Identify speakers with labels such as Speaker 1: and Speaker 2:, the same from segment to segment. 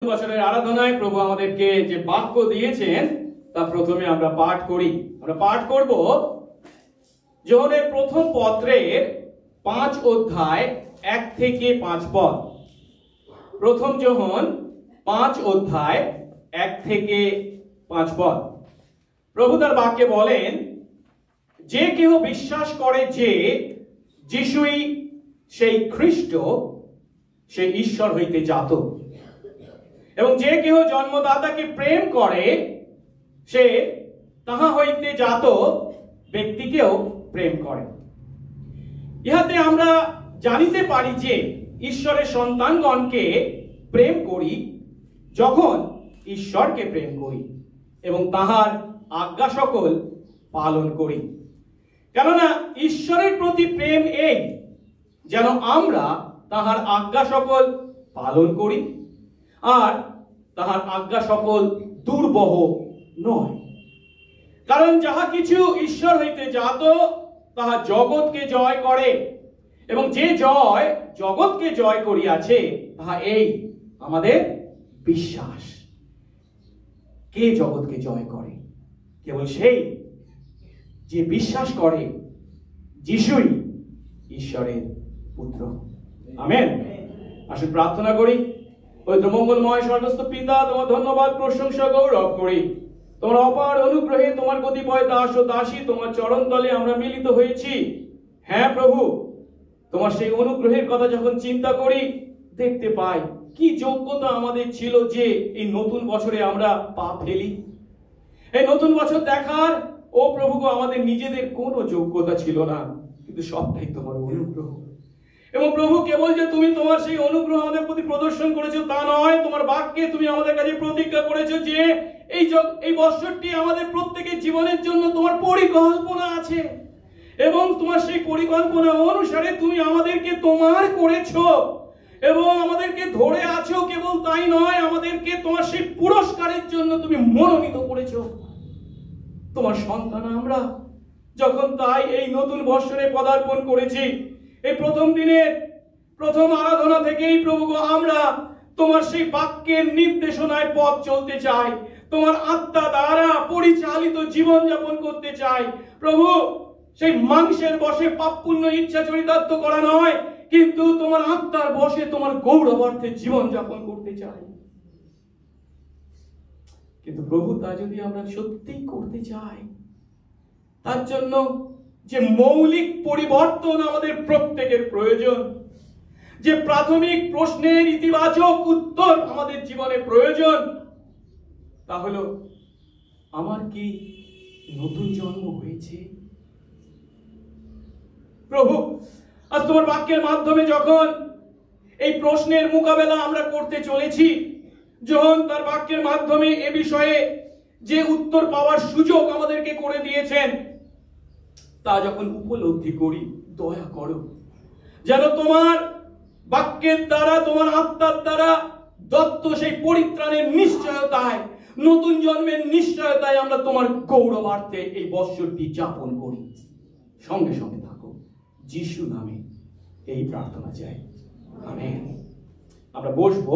Speaker 1: বছরের আরাধনায় প্রভু আমাদেরকে যে বাক্য দিয়েছেন তা প্রথমে আমরা পাঠ করি। আমরা পাঠ করব যোহনের প্রথম পত্রের 5 অধ্যায় 1 থেকে 5 পদ। প্রথম যোহন 5 অধ্যায় 1 থেকে 5 পদ। প্রভু তার বাক্যে বলেন, যে কেহ বিশ্বাস করে যে যিশুই সেই খ্রিস্ট, সে ঈশ্বর হইতে জাত, এবং যে কেহ জন্মদাতাকে প্রেম করে সে তাহা হইতে জাত ব্যক্তিকেও প্রেম করে। ইহাতে আমরা জানিতে পারি যে ঈশ্বরের সন্তানগণকে প্রেম করি যখন ঈশ্বরকে প্রেম করি এবং তাহার আজ্ঞা সকল পালন করি। কেননা ঈশ্বরের প্রতি প্রেম এই, যেন আমরা তাহার আজ্ঞা সকল পালন করি, আর তাহার আজ্ঞা সকল দুর্বহ নয়। কারণ যাহা কিছু ঈশ্বর হইতে জাত তাহা জগৎকে জয় করে, এবং যে জয় জগৎকে জয় করিয়াছে তাহা এই আমাদের বিশ্বাস। কে জগৎকে জয় করে? কেবল সেই যে বিশ্বাস করে যিশুই ঈশ্বরের পুত্র। আমেন। আসুন প্রার্থনা করি। পবিত্র মঙ্গলময় স্বর্গস্থ পিতা, তোমার ধন্যবাদ প্রশংসা গৌরব করি। তোমার অপার অনুগ্রহে তোমার কতিপয় দাস ও দাসী তোমার চরণ তলে আমরা মিলিত হয়েছি। হ্যাঁ প্রভু, তোমার সেই অনুগ্রহের কথা যখন চিন্তা করি, দেখতে পাই কি যোগ্যতা আমাদের ছিল যে এই নতুন বছরে আমরা পা ফেলি। এই নতুন বছর দেখার ও প্রভু গো, আমাদের নিজেদের কোনো যোগ্যতা ছিল না, কিন্তু সবটাই তোমার অনুগ্রহ। এবং প্রভু, কেবল যে তুমি তোমার সেই অনুগ্রহ আমাদের প্রতি প্রদর্শন করেছো তা নয়, তোমার বাক্যে তুমি আমাদের কাছে প্রতিজ্ঞা করেছো যে এই বছরটি আমাদের প্রত্যেকের জীবনের জন্য তোমার পরিকল্পনা আছে, এবং তোমার সেই পরিকল্পনা অনুসারে তুমি আমাদেরকে তোমার করেছো এবং আমাদেরকে ধরে আছো। কেবল তাই নয়, আমাদেরকে তোমার সেই পুরস্কারের জন্য তুমি মনোনীত করেছো। তোমার সন্তান আমরা যখন তাই এই নতুন বৎসরে পদার্পণ করেছি, এই প্রথম দিনের প্রথম আরাধনা থেকেই প্রভু আমরা তোমার সেই বাক্যের নির্দেশনায় পথ চলতে চাই, তোমার আত্মা দ্বারা পরিচালিত জীবন যাপন করতে চাই। প্রভু, সেই মাংসের বশে পাপপূর্ণ ইচ্ছা চরিতার্থ করা নয়, কিন্তু তোমার আত্মার বশে তোমার গৌরবার্থে জীবন যাপন করতে চাই। কিন্তু প্রভু, তা যদি আমরা সত্যিই করতে চাই, তার জন্য যে মৌলিক পরিবর্তন আমাদের প্রত্যেকের প্রয়োজন, যে প্রাথমিক প্রশ্নের ইতিবাচক উত্তর আমাদের জীবনে প্রয়োজন, তা হলো, আমার কি নতুন জন্ম হয়েছে? প্রভু, আজ তোমার বাক্যের মাধ্যমে যখন এই প্রশ্নের মোকাবেলা আমরা করতে চলেছি, যখন তার বাক্যের মাধ্যমে এ বিষয়ে যে উত্তর পাওয়ার সুযোগ আমাদেরকে করে দিয়েছেন, তা যখন উপলব্ধি করি, দয়া করো যেন তোমার বাক্যের দ্বারা, তোমার আত্মার দ্বারা দত্ত সেই পরিত্রাণের নিশ্চয়তায়, নতুন জন্মের নিশ্চয়তায় আমরা তোমার গৌরবার্থে এই বৎসরটি যাপন করি। সঙ্গে সঙ্গে থাকো, যিশু নামে এই প্রার্থনা চাই, আমেন। আমরা বসবো।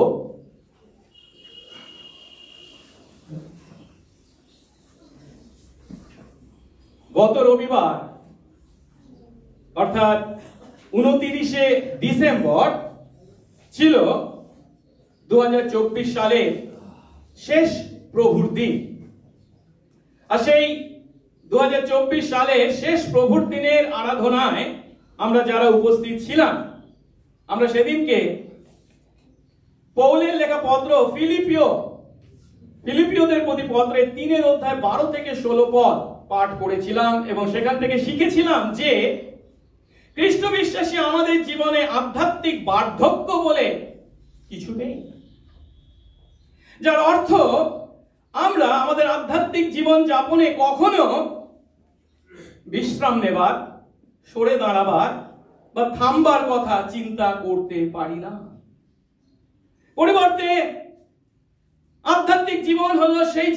Speaker 1: গত রবিবার অর্থাৎ 29শে ডিসেম্বর ছিল 2024 সালের শেষ প্রভুর দিন। আর সেই 2024 সালের শেষ প্রভুর দিনের আরাধনায় আমরা যারা উপস্থিত ছিলাম, আমরা সেদিনকে পৌলের লেখা পত্র ফিলিপিওদের প্রতি পত্রের 3 অধ্যায় 12 থেকে 16 পদ পাঠ করেছিলাম, এবং সেখান থেকে শিখেছিলাম যে খ্রিস্ট বিশ্বাসী আমাদের জীবনে আধ্যাত্মিক বার্ধক্য বলে কিছু নেই, যার অর্থ আমরা আমাদের আধ্যাত্মিক জীবন যাপনে কখনো বিশ্রাম নেবার, সরে দাঁড়াবার বা থামবার কথা চিন্তা করতে পারি না। পরিবর্তে আধ্যাত্মিক জীবন হলো সেই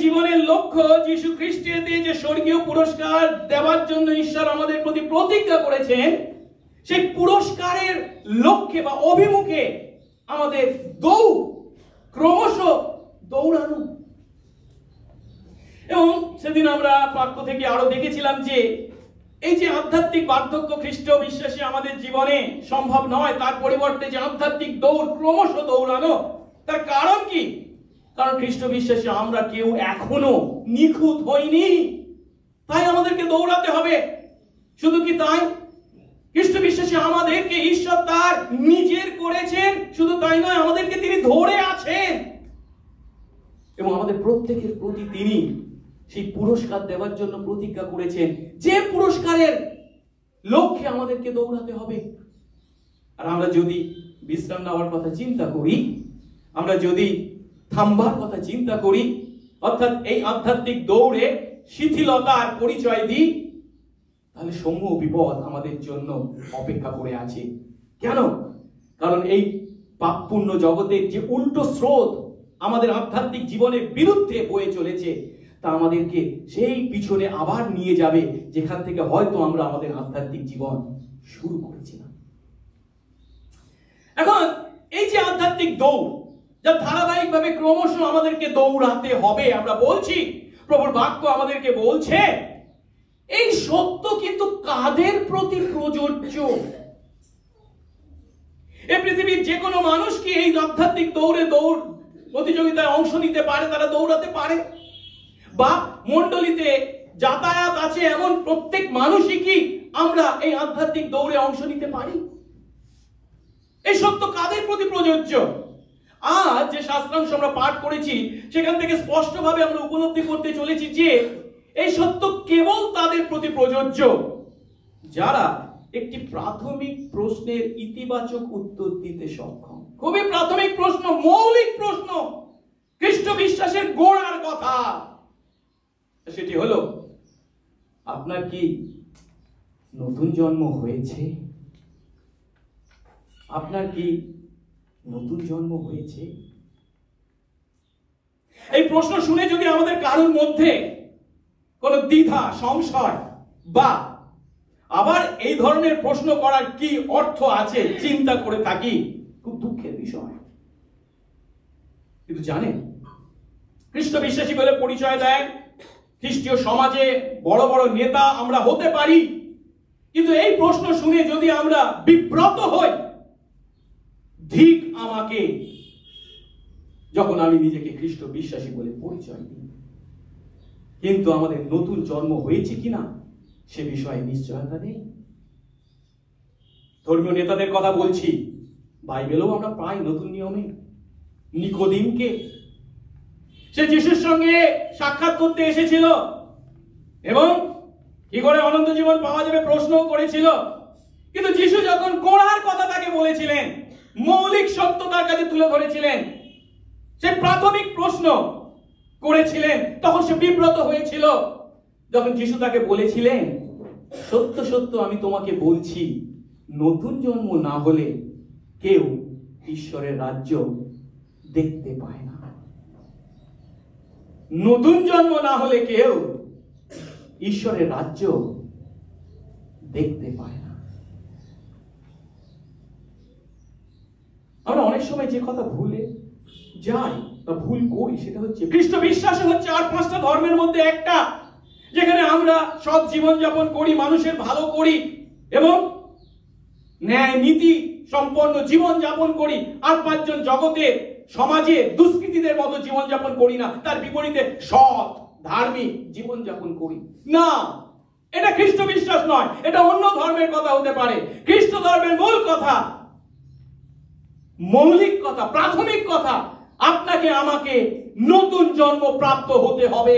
Speaker 1: জীবনের লক্ষ্য যীশু খ্রিস্টের দিয়ে যে স্বর্গীয় পুরস্কার দেওয়ার জন্য ঈশ্বর আমাদের প্রতি প্রতিজ্ঞা করেছেন, সেই পুরস্কারের লক্ষ্যে বা অভিমুখে আমাদের দৌড়, ক্রমশ দৌড়ানো। এবং সেদিন আমরা বাক্য থেকে আরো দেখেছিলাম যে এই যে আধ্যাত্মিক বার্ধক্য খ্রিস্ট বিশ্বাসী আমাদের জীবনে সম্ভব নয়, তার পরিবর্তে যে আধ্যাত্মিক দৌড়, ক্রমশ দৌড়ানো, তার কারণ কি? কারণ খ্রিস্ট বিশ্বাসী আমরা কেউ এখনো নিখুঁত হইনি, তাই আমাদেরকে দৌড়াতে হবে। শুধু কি তাই? খ্রিস্ট বিশ্বাসী আমাদেরকে ঈশ্বর তার নিজের করেছেন, শুধু তাই নয়, আমাদেরকে তিনি ধরে আছেন এবং আমাদের প্রত্যেকের প্রতি তিনি সেই পুরস্কার দেওয়ার জন্য প্রতিজ্ঞা করেছেন, যে পুরস্কারের লক্ষ্যে আমাদেরকে দৌড়াতে হবে। আর আমরা যদি বিশ্রাম নেওয়ার কথা চিন্তা করি, আমরা যদি থামবার কথা চিন্তা করি, অর্থাৎ এই আধ্যাত্মিক দৌড়ে শিথিলতার পরিচয় দিই, তাহলে সমূহ বিপদ আমাদের জন্য অপেক্ষা করে আছে। কেন? কারণ এই পাপপূর্ণ জগতের যে উল্টো স্রোত আমাদের আধ্যাত্মিক জীবনের বিরুদ্ধে বয়ে চলেছে, তা আমাদেরকে সেই পিছনে আবার নিয়ে যাবে, যেখান থেকে হয়তো আমরা আমাদের আধ্যাত্মিক জীবন শুরু করেছিলাম। এখন এই যে আধ্যাত্মিক দৌড়, যা ধারাবাহিকভাবে ক্রমশ আমাদেরকে দৌড়াতে হবে, আমরা বলছি, প্রভুর বাক্য আমাদেরকে বলছে, এই সত্য কিন্তু কাদের প্রতি প্রযোজ্য? এই পৃথিবীর যে কোনো মানুষ কি এই আধ্যাত্মিক দৌড়ে প্রতিযোগিতায় অংশ নিতে পারে? তারা দৌড়াতে পারে? বা মণ্ডলীতে যাতায়াত আছে এমন প্রত্যেক মানুষই কি আমরা এই আধ্যাত্মিক দৌড়ে অংশ নিতে পারি? এই সত্য কাদের প্রতি প্রযোজ্য? আজ যে শাস্ত্রাংশ আমরা পাঠ করেছি, সেখান থেকে স্পষ্টভাবে আমরা উপলব্ধি করতে চলেছি যে এই সত্য কেবল তাদের প্রতি প্রযোজ্য যারা একটি প্রাথমিক প্রশ্নের ইতিবাচক উত্তর দিতে সক্ষম। খুবই প্রাথমিক প্রশ্ন, মৌলিক প্রশ্ন, খ্রিস্ট বিশ্বাসের গোড়ার কথা। সেটি হলো, আপনার কি নতুন জন্ম হয়েছে? আপনার কি নতুন জন্ম হয়েছে? এই প্রশ্ন শুনে যদি আমাদের কারোর মধ্যে কোন দ্বিধা, সংশয় বা আবার এই ধরনের প্রশ্ন করার কি অর্থ আছে চিন্তা করে থাকি, খুব দুঃখের বিষয়। কিন্তু জানেন, খ্রিস্ট বিশ্বাসী বলে পরিচয় দেয়, খ্রিস্টীয় সমাজে বড় বড় নেতা আমরা হতে পারি, কিন্তু এই প্রশ্ন শুনে যদি আমরা বিব্রত হই, ঠিক আমাকে যখন আমি নিজেকে খ্রিস্ট বিশ্বাসী বলে পরিচয় দিই, কিন্তু আমাদের নতুন জন্ম হয়েছে কিনা সে বিষয়ে নিশ্চয়তা নেই। ধর্মীয় নেতাদের কথা বলছি, বাইবেলেও আমরা প্রায় নতুন নিয়মে নিকোদিমকে, সে যিশুর সঙ্গে সাক্ষাৎ করতে এসেছিল এবং কি করে অনন্ত জীবন পাওয়া যাবে প্রশ্নও করেছিল, কিন্তু যিশু যখন গোড়ার কথা তাকে বলেছিলেন, মৌলিক সত্য তার কাছে তুলে ধরেছিলেন, সে প্রাথমিক প্রশ্ন করেছিলেন, তখন সে বিব্রত হয়েছিল। যখন যিশু তাকে বলেছিলেন, সত্য সত্য আমি তোমাকে বলছি, নতুন জন্ম না হলে কেউ ঈশ্বরের রাজ্য দেখতে পায় না। নতুন জন্ম না হলে কেউ ঈশ্বরের রাজ্য দেখতে পায় না। আমরা অনেক সময় যে কথা ভুলে যাই বা ভুল করি, সেটা হচ্ছে খ্রিস্ট বিশ্বাস হচ্ছে আর 5টা ধর্মের মধ্যে একটা, যেখানে আমরা সৎ জীবন যাপন করি, মানুষের ভালো করি এবং ন্যায় নীতি সম্পন্ন জীবন যাপন করি, আর 5জন জগতের সমাজে দুষ্কৃতীদের মতো জীবন যাপন করি না, তার বিপরীতে সৎ ধার্মিক জীবন যাপন করি না। এটা খ্রিস্ট বিশ্বাস নয়, এটা অন্য ধর্মের কথা হতে পারে। খ্রিস্ট ধর্মের মূল কথা, মৌলিক কথা, প্রাথমিক কথা, আপনাকে আমাকে নতুন জন্ম প্রাপ্ত হতে হবে।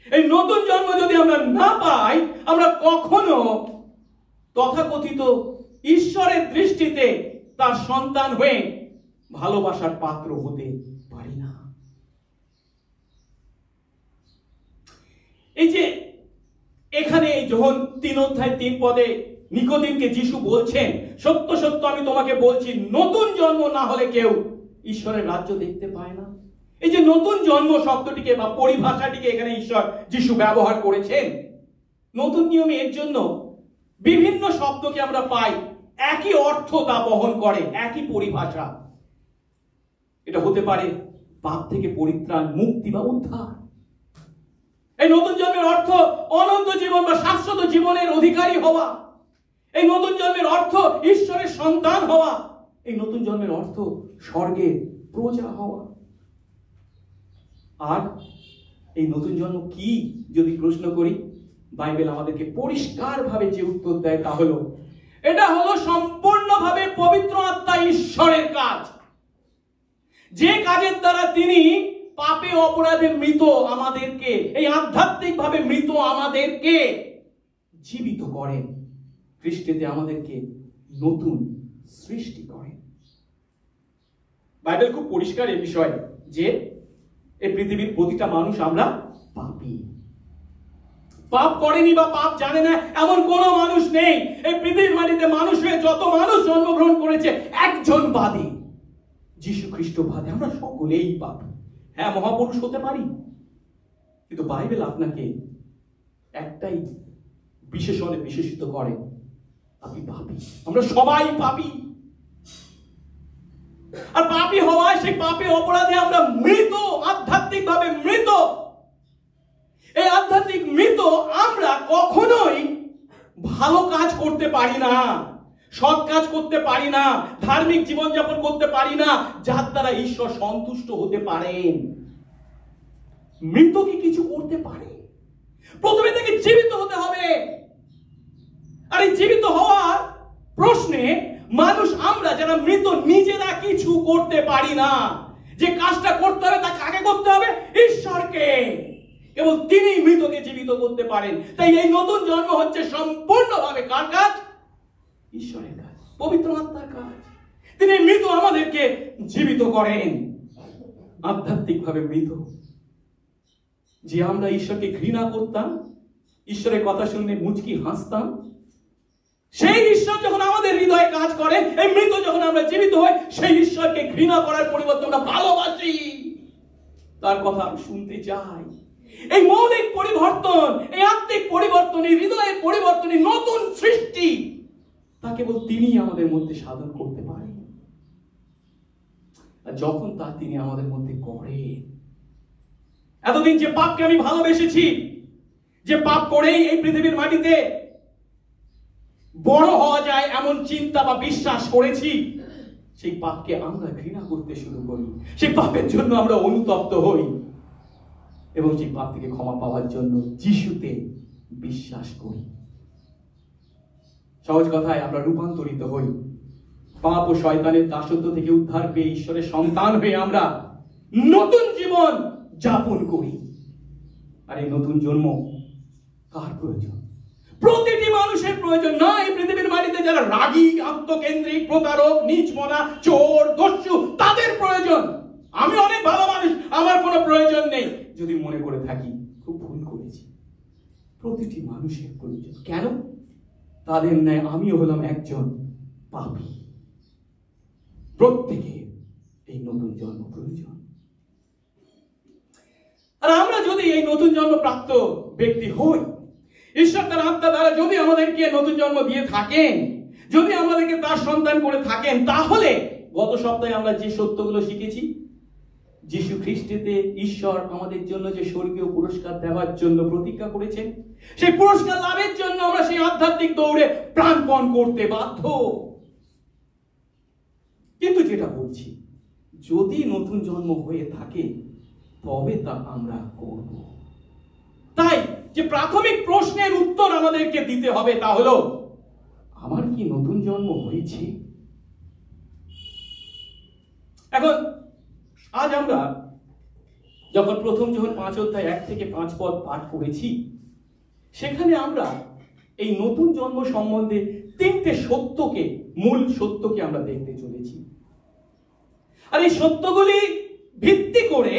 Speaker 1: এই নতুন জন্ম যদি আমরা না পাই, আমরা কখনো তথাকথিত ঈশ্বরের দৃষ্টিতে তার সন্তান হয়ে ভালোবাসার পাত্র হতে পারি না। এই যে এখানে যখন 3:3 নিকোদিমকে যিশু বলছেন, সত্য সত্য আমি তোমাকে বলছি, নতুন জন্ম না হলে কেউ ঈশ্বরের রাজ্য দেখতে পায় না। এই যে নতুন জন্ম শব্দটিকে বা পরিভাষাটিকে এখানে যিশু ব্যবহার করেছেন, নতুন নিয়মে এর জন্য বিভিন্ন শব্দকে আমরা পাই, একই অর্থ তা বহন করে, একই পরিভাষা। এটা হতে পারে পাপ থেকে পরিত্রাণ, মুক্তি বা উদ্ধার। এই নতুন জন্মের অর্থ অনন্ত জীবন বা শাশ্বত জীবনের অধিকারী হওয়া। এই নতুন জন্মের অর্থ ঈশ্বরের সন্তান হওয়া। এই নতুন জন্মের অর্থ স্বর্গের প্রজা হওয়া। আর এই নতুন জন্ম কি যদি প্রশ্ন করি, বাইবেল আমাদেরকে পরিষ্কারভাবে যে উত্তর দেয় তা হলো, এটা হলো সম্পূর্ণভাবে পবিত্র আত্মা ঈশ্বরের কাজ, যে কাজের দ্বারা তিনি পাপে অপরাধে মৃত আমাদেরকে, এই আধ্যাত্মিকভাবে মৃত আমাদেরকে জীবিত করেন, খ্রিস্টেতে আমাদেরকে নতুন সৃষ্টি করেন। বাইবেল খুব পরিষ্কার এই বিষয়ে যে এই পৃথিবীর প্রতিটা মানুষ আমরা পাপী। পাপ করেনি বা পাপ জানে না এমন কোন মানুষ নেই। এই পৃথিবীর মাটিতে মানুষ হয়ে যত মানুষ জন্মগ্রহণ করেছে, একজন বাদে, যীশু খ্রিস্ট বাদে আমরা সকলেই পাপী। হ্যাঁ, মহাপুরুষ হতে পারি, কিন্তু বাইবেল আপনাকে একটাই বিশেষণে বিশেষিত করে, আপনি পাপী। আমরা সবাই পাপী। আর পাপী হওয়ায় সেই পাপে অপরাধে আমরা মৃত, আধ্যাত্মিকভাবে মৃত। এই আধ্যাত্মিক মৃত আমরা কখনোই ভালো কাজ করতে পারি না, সৎ কাজ করতে পারি না, ধার্মিক জীবনযাপন করতে পারি না, যার দ্বারা ঈশ্বর সন্তুষ্ট হতে পারেন। মৃত কি কিছু করতে পারে? প্রথমে থেকে জীবিত হতে হবে। আর এই জীবিত হওয়ার প্রশ্নে মানুষ আমরা যারা মৃত নিজেরা কিছু করতে পারি না। যে কাজটা করতে হবে তা কাকে করতে হবে? ঈশ্বরকে। কেবল তিনি মৃতকে জীবিত করতে পারেন। তাই এই নতুন জন্ম হচ্ছে সম্পূর্ণভাবে কার কাজ? ঈশ্বরের কাজ, পবিত্র আত্মার কাজ। তিনি মৃত আমাদেরকে জীবিত করেন, আধ্যাত্মিকভাবে মৃত। যে আমরা ঈশ্বরকে ঘৃণা করতাম, ঈশ্বরের কথা শুনলে মুচকি হাসতাম, সেই ঈশ্বর যখন আমাদের হৃদয়ে কাজ করেন, এই মৃত যখন আমরা জীবিত হই, সেই ঈশ্বরকে ঘৃণা করার পরিবর্তে আমরা ভালোবাসি, তার কথা শুনতে চাই। এই মৌলিক পরিবর্তন, এই আত্মিক পরিবর্তন, এই হৃদয়ের পরিবর্তন, এই নতুন সৃষ্টি, তা কেবল তিনি আমাদের মধ্যে সাধন করতে পারেন। আর যখন তা তিনি আমাদের মধ্যে করেন, এতদিন যে পাপকে আমি ভালোবেসেছি, যে পাপ করেই এই পৃথিবীর মাটিতে বড় হওয়া যায় এমন চিন্তা বা বিশ্বাস করেছি, সেই পাপকে আমরা ঘৃণা করতে শুরু করি। সেই পাপের জন্য আমরা অনুতপ্ত হই এবং সেই পাপ থেকে ক্ষমা পাওয়ার জন্য যিশুতে বিশ্বাস করি। সহজ কথায় আমরা রূপান্তরিত হই। পাপ ও শয়তানের দাসত্ব থেকে উদ্ধার পেয়ে ঈশ্বরের সন্তান হয়ে আমরা নতুন জীবন যাপন করি। আর এই নতুন জন্ম কার প্রয়োজন? প্রতিটি মানুষের প্রয়োজন। না এই পৃথিবীর মাটিতে যারা রাগী, আত্মকেন্দ্রিক, প্রতারক, নীচমনা, চোর, দস্যু, তাদের প্রয়োজন। আমি অনেক ভালো মানুষ, আমার কোনো প্রয়োজন নেই যদি মনে করে থাকি, খুব ভুল করেছি। প্রতিটি মানুষের প্রয়োজন। কেন? তাদের ন্যায় আমিও হলাম একজন পাপী। প্রত্যেকের এই নতুন জন্ম প্রয়োজন। আর আমরা যদি এই নতুন জন্ম প্রাপ্ত ব্যক্তি হই, ঈশ্বর তার আত্মা দ্বারা যদি আমাদেরকে নতুন জন্ম দিয়ে থাকেন, যদি আমাদেরকে তার সন্তান করে থাকেন, তাহলে গত সপ্তাহে আমরা যে সত্যগুলো শিখেছি, যীশু খ্রিস্টেতে ঈশ্বর আমাদের জন্য যে স্বর্গীয় পুরস্কার দেওয়ার জন্য প্রতিজ্ঞা করেছেন, সেই পুরস্কার লাভের জন্য আমরা সেই আধ্যাত্মিক দৌড়ে প্রাণপণ করতে বাধ্য। কিন্তু যেটা বলছি, যদি নতুন জন্ম হয়ে থাকে তবে তা আমরা করব। তাই যে প্রাথমিক প্রশ্নের উত্তর আমাদেরকে দিতে হবে তা হলো, আমার কি নতুন জন্ম হয়েছে? এখন আজ আমরা যখন প্রথম যখন 5 অধ্যায় 1 থেকে 5 পদ পাঠ করেছি, সেখানে আমরা এই নতুন জন্ম সম্বন্ধে 3টে সত্যকে, মূল সত্যকে আমরা দেখতে চলেছি। আর এই সত্যগুলি ভিত্তি করে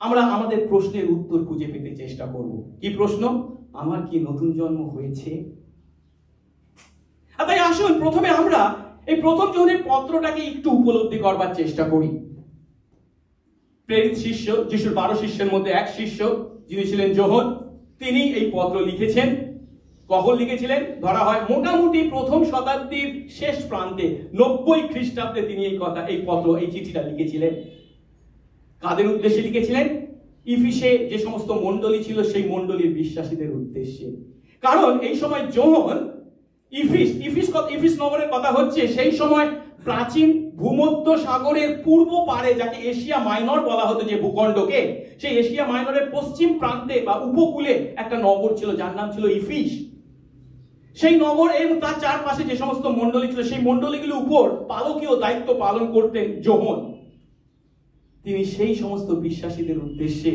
Speaker 1: আমরা আমাদের প্রশ্নের উত্তর খুঁজে পেতে চেষ্টা করব। কি প্রশ্ন? আমার কি নতুন জন্ম হয়েছে? আর তাই আসুন প্রথমে আমরা এই প্রথম যোহনের পত্রটাকে একটু উপলব্ধি করবার চেষ্টা করি। প্রেরিত শিষ্য, যিশুর 12 শিষ্যের মধ্যে এক শিষ্য যিনি ছিলেন যোহন, তিনি এই পত্র লিখেছেন। কখন লিখেছিলেন ধরা হয় মোটামুটি প্রথম শতাব্দীর শেষ প্রান্তে 90 খ্রিস্টাব্দে তিনি এই চিঠিটা লিখেছিলেন। কাদের উদ্দেশ্যে লিখেছিলেন? ইফিসে যে সমস্ত মণ্ডলী ছিল সেই মণ্ডলীর বিশ্বাসীদের উদ্দেশ্যে। কারণ এই সময় যোহন ইফিস নগরের কথা হচ্ছে, সেই সময় প্রাচীন ভূমধ্য সাগরের পূর্ব পারে, যাকে এশিয়া মাইনর বলা হতো যে ভূখণ্ডকে, সেই এশিয়া মাইনরের পশ্চিম প্রান্তে বা উপকূলে একটা নগর ছিল যার নাম ছিল ইফিস। সেই নগর এবং তার চারপাশে যে সমস্ত মণ্ডলী ছিল সেই মণ্ডলীগুলোর উপর পালকীয় দায়িত্ব পালন করতেন যোহন। তিনি সেই সমস্ত বিশ্বাসীদের উদ্দেশ্যে,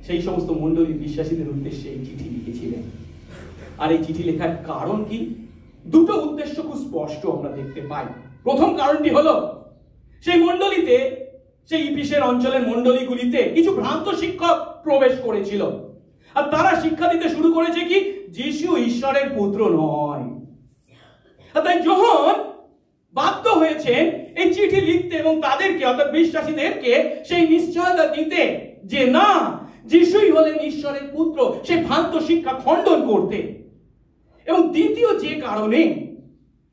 Speaker 1: সেই সমস্ত মণ্ডলীর বিশ্বাসীদের উদ্দেশ্যে এই চিঠি লিখেছিলেন। আর এই চিঠি লেখার কারণ কি? দুটো উদ্দেশ্য খুব স্পষ্ট আমরা দেখতে পাই। প্রথম কারণটি হলো সেই মণ্ডলীতে, সেই ইফিসের অঞ্চলের মণ্ডলীগুলিতে কিছু ভ্রান্ত শিক্ষক প্রবেশ করেছিল, আর তারা শিক্ষা দিতে শুরু করেছে কি যিশু ঈশ্বরের পুত্র নয়। আর তাই যোহন বাধ্য হয়েছেন এই চিঠি লিখতে এবং তাদেরকে অর্থাৎ বিশ্বাসীদেরকে সেই নিশ্চয়তা দিতে যে না, যিশুই হলেন ঈশ্বরের পুত্র, সেই ভ্রান্ত শিক্ষা খণ্ডন করতে। এবং দ্বিতীয় যে কারণে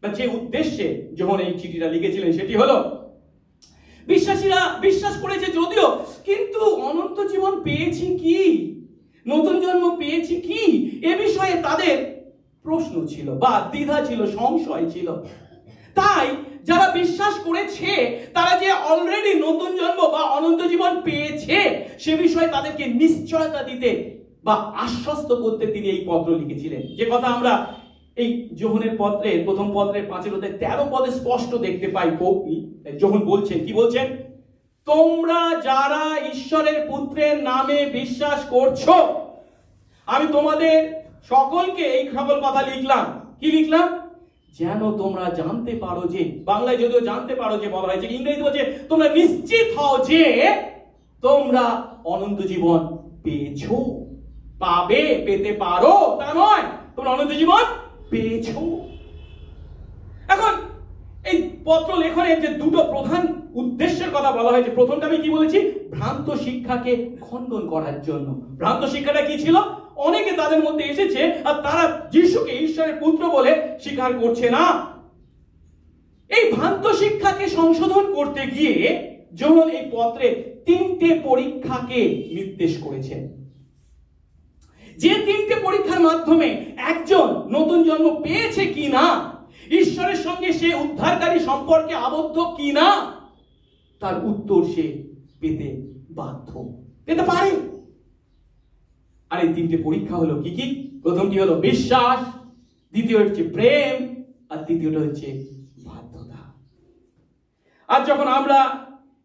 Speaker 1: বা যে উদ্দেশ্যে যখন এই চিঠিটা লিখেছিলেন সেটি হলো বিশ্বাসীরা বিশ্বাস করেছে যদিও, কিন্তু অনন্ত জীবন পেয়েছি কি, নতুন জন্ম পেয়েছি কি, এ বিষয়ে তাদের প্রশ্ন ছিল বা দ্বিধা ছিল, সংশয় ছিল। তাই যারা বিশ্বাস করেছে তারা যে অলরেডি নতুন জন্ম বা অনন্ত জীবন পেয়েছে সে বিষয়ে তাদেরকে নিশ্চয়তা দিতে বা আশ্বস্ত করতে তিনি এই পত্র লিখেছিলেন। যে কথা আমরা এই যোহনের পত্রের প্রথম পত্রের 5-13 পদে স্পষ্ট দেখতে পাই। যোহন বলছেন, কি বলছেন? তোমরা যারা ঈশ্বরের পুত্রের নামে বিশ্বাস করছো, আমি তোমাদের সকলকে এই সকল কথা লিখলাম। কি লিখলাম? যেন তোমরা জানতে পারো যে, বাংলায় যদিও জানতে পারো যে বলা হয়েছে, ইংরেজিতে বলছে তোমরা নিশ্চিত হও যে তোমরা অনন্ত জীবন পেয়েছো, পাবে, পেতে পারো তা নয়, তোমরা অনন্ত জীবন পেয়েছো। এখন এই পত্র লেখনের যে দুটো প্রধান উদ্দেশ্যের কথা বলা হয়েছে, প্রথমটা আমি কি বলেছি? ভ্রান্ত শিক্ষাকে খণ্ডন করার জন্য। ভ্রান্ত শিক্ষাটা কি ছিল? অনেকে তাদের মধ্যে এসেছে আর তারা যিশুকে ঈশ্বরের পুত্র বলে স্বীকার করছে না। এই ভ্রান্ত শিক্ষাকে সংশোধন করতে গিয়ে যোহন এই পত্রে 3টে পরীক্ষাকে নির্দেশ করেছেন। যে 3টে পরীক্ষার মাধ্যমে একজন নতুন জন্ম পেয়েছে কিনা, ঈশ্বরের সঙ্গে সে উদ্ধারকারী সম্পর্কে আবদ্ধ কিনা, তার উত্তর সে পেতে বাধ্য, পেতে পারে। আর এই 3টে পরীক্ষা হলো কি কি? প্রথমটি হলো বিশ্বাস, দ্বিতীয় হচ্ছে প্রেম, আর তৃতীয়টা হচ্ছে বাধ্যতা। আর যখন আমরা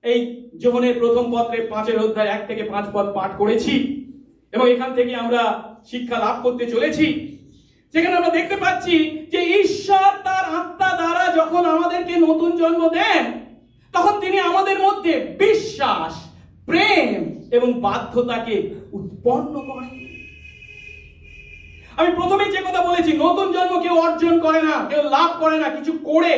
Speaker 1: এই যোহনের প্রথম পত্রের 5-1 থেকে 5 পদ পাঠ করেছি এবং এখান থেকে আমরা শিক্ষা লাভ করতে চলেছি, সেখানে আমরা দেখতে পাচ্ছি যে ঈশ্বর তার আত্মা দ্বারা যখন আমাদেরকে নতুন জন্ম দেন তখন তিনি আমাদের মধ্যে বিশ্বাস, প্রেম এবং বাধ্যতাকে উৎপন্ন করেন। আমি প্রথমেই যে কথা বলেছি, নতুন জন্ম কেউ অর্জন করে না, কেউ লাভ করে না কিছু করে,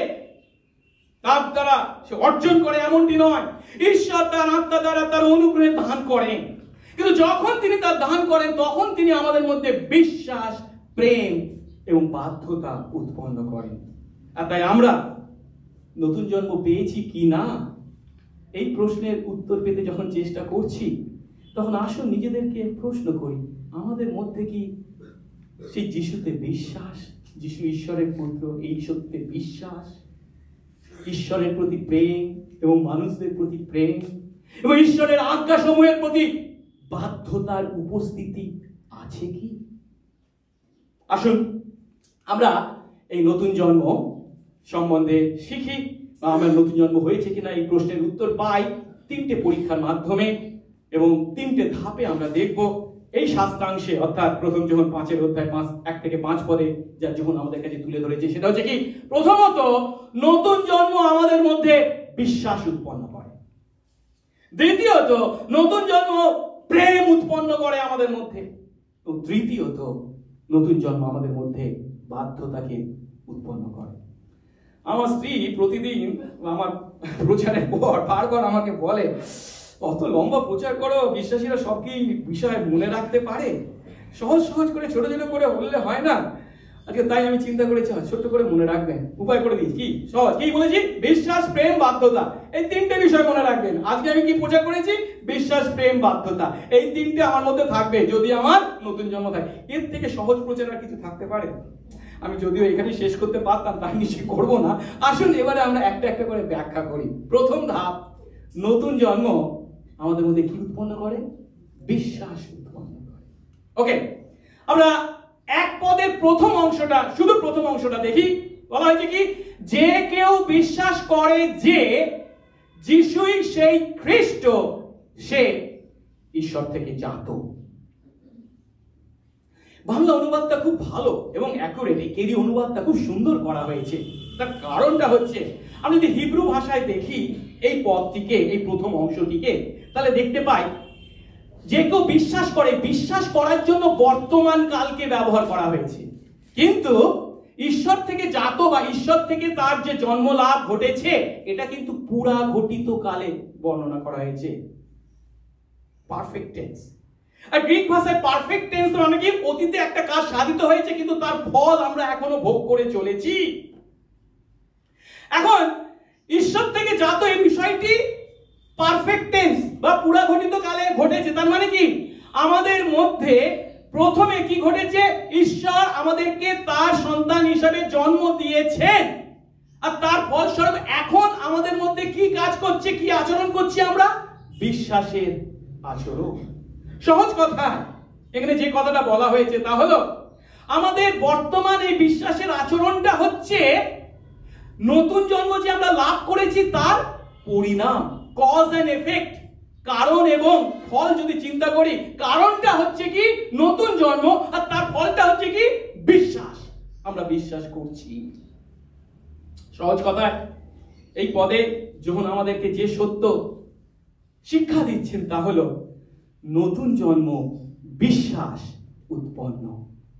Speaker 1: তার দ্বারা সে অর্জন করে এমনটি নয়। ঈশ্বর তার আত্মা দ্বারা তার অনুগ্রহে দান করেন, কিন্তু যখন তিনি তার দান করেন তখন তিনি আমাদের মধ্যে বিশ্বাস, প্রেম এবং বাধ্যতা উৎপন্ন করেন। আর তাই আমরা নতুন জন্ম পেয়েছি কি না এই প্রশ্নের উত্তর পেতে যখন চেষ্টা করছি, তখন আসুন নিজেদেরকে প্রশ্ন করি, আমাদের মধ্যে কি সেই যিশুতে বিশ্বাস, যিশু ঈশ্বরের পুত্র, এই সত্যে বিশ্বাস, ঈশ্বরের প্রতি প্রেম এবং মানুষদের প্রতি প্রেম এবং ঈশ্বরের আজ্ঞাসমূহের প্রতি বাধ্যতার উপস্থিতি আছে কি? আসুন আমরা এই নতুন জন্ম সম্বন্ধে শিখি, বা আমরা নতুন জন্ম হয়েছে কিনা এই প্রশ্নের উত্তর পাই 3টে পরীক্ষার মাধ্যমে এবং 3টে ধাপে আমরা দেখব এই শাস্ত্রাংশে, অর্থাৎ প্রথম যোহন 5-1 থেকে 5 পদে যা যোহন আমাদের কাছে তুলে ধরেছে। সেটা হচ্ছে কি? প্রথমত, নতুন জন্ম আমাদের মধ্যে বিশ্বাস উৎপন্ন করে। দ্বিতীয়ত, নতুন জন্ম প্রেম উৎপন্ন করে আমাদের মধ্যে। এবং তৃতীয়ত, নতুন জন্ম আমাদের মধ্যে বাধ্যতাকে উৎপন্ন করে। আমার স্ত্রী প্রতিদিন আমার প্রচারের পর বারবার আমাকে বলে, অত লম্বা প্রচার করো, বিশ্বাসীরা সব কি বিষয় মনে রাখতে পারে? সহজ সহজ করে ছোট ছোট করে বললে হয় না। আজকে তাই আমি চিন্তা করেছি ছোট্ট করে মনে রাখবেন, উপায় করে দিই। কি সহজ, কি বলেছি? বিশ্বাস, প্রেম, বাধ্যতা, এই তিনটে বিষয় মনে রাখবেন। আজকে আমি কি প্রচার করেছি? বিশ্বাস, প্রেম, বাধ্যতা, এই তিনটে আমার মধ্যে থাকবে যদি আমার নতুন জন্ম থাকে। এর থেকে সহজ প্রচার আর কিছু থাকতে পারে? আমি যদিও এখানে শেষ করতে পারতাম, তাই নিশ্চয়ই করবো না। আসুন এবারে আমরা একটা একটা করে ব্যাখ্যা করি। প্রথম ধাপ, নতুন জন্ম আমাদের মধ্যে কি উৎপন্ন করে? বিশ্বাস উৎপন্ন করে। ওকে, আমরা এক পদের প্রথম অংশটা, শুধু প্রথম অংশটা দেখি। বলা হয়েছে কি? যে কেউ বিশ্বাস করে যে যিশুই সেই খ্রিস্ট, সে ঈশ্বর থেকে জাত। বাংলা অনুবাদটা খুব ভালো এবং অ্যাকুরেট, এই অনুবাদটা খুব সুন্দর করা হয়েছে। তার কারণটা হচ্ছে, আমি যদি হিব্রু ভাষায় দেখি এই পদটিকে, এই প্রথম অংশটিকে, তাহলে দেখতে পাই যে কেউ বিশ্বাস করে, বিশ্বাস করার জন্য বর্তমান কালকে ব্যবহার করা হয়েছে। কিন্তু ঈশ্বর থেকে জাত বা ঈশ্বর থেকে তার যে জন্ম লাভ ঘটেছে, এটা কিন্তু পুরা ঘটিত কালে বর্ণনা করা হয়েছে, পারফেক্ট টেন্স। আর গ্রিক ভাষায় পারফেক্ট টেন্স মানে কি? অতীতে একটা কাজ সাধিত হয়েছে কিন্তু তার ফল আমরা এখনো ভোগ করে চলেছি। এখন ঈশ্বর থেকে জাত এই বিষয়টি পারফেক্ট টেন্স বা পুরা ঘটিত কালে ঘটেছে। তার মানে কি? আমাদের মধ্যে প্রথমে কি ঘটেছে? ঈশ্বর আমাদেরকে তার সন্তান হিসেবে জন্ম দিয়েছেন, আর তার ফলস্বরূপ এখন আমাদের মধ্যে কি কাজ করছে, কি আচরণ করছি আমরা? বিশ্বাসের আচরণ। সহজ কথা, এখানে যে কথাটা বলা হয়েছে তা হলো আমাদের বর্তমান এই বিশ্বাসের আচরণটা হচ্ছে নতুন জন্ম যে আমরা লাভ করেছি তার পরিণাম, কজ এন্ড এফেক্ট, কারণ এবং ফল। যদি চিন্তা করি, কারণটা হচ্ছে কি? নতুন জন্ম, আর তার ফলটা হচ্ছে কি? বিশ্বাস। আমরা বিশ্বাস করছি। সহজ কথায় এই পদে যখন আমাদেরকে যে সত্য শিক্ষা দিচ্ছেন তা হলো নতুন জন্ম বিশ্বাস উৎপন্ন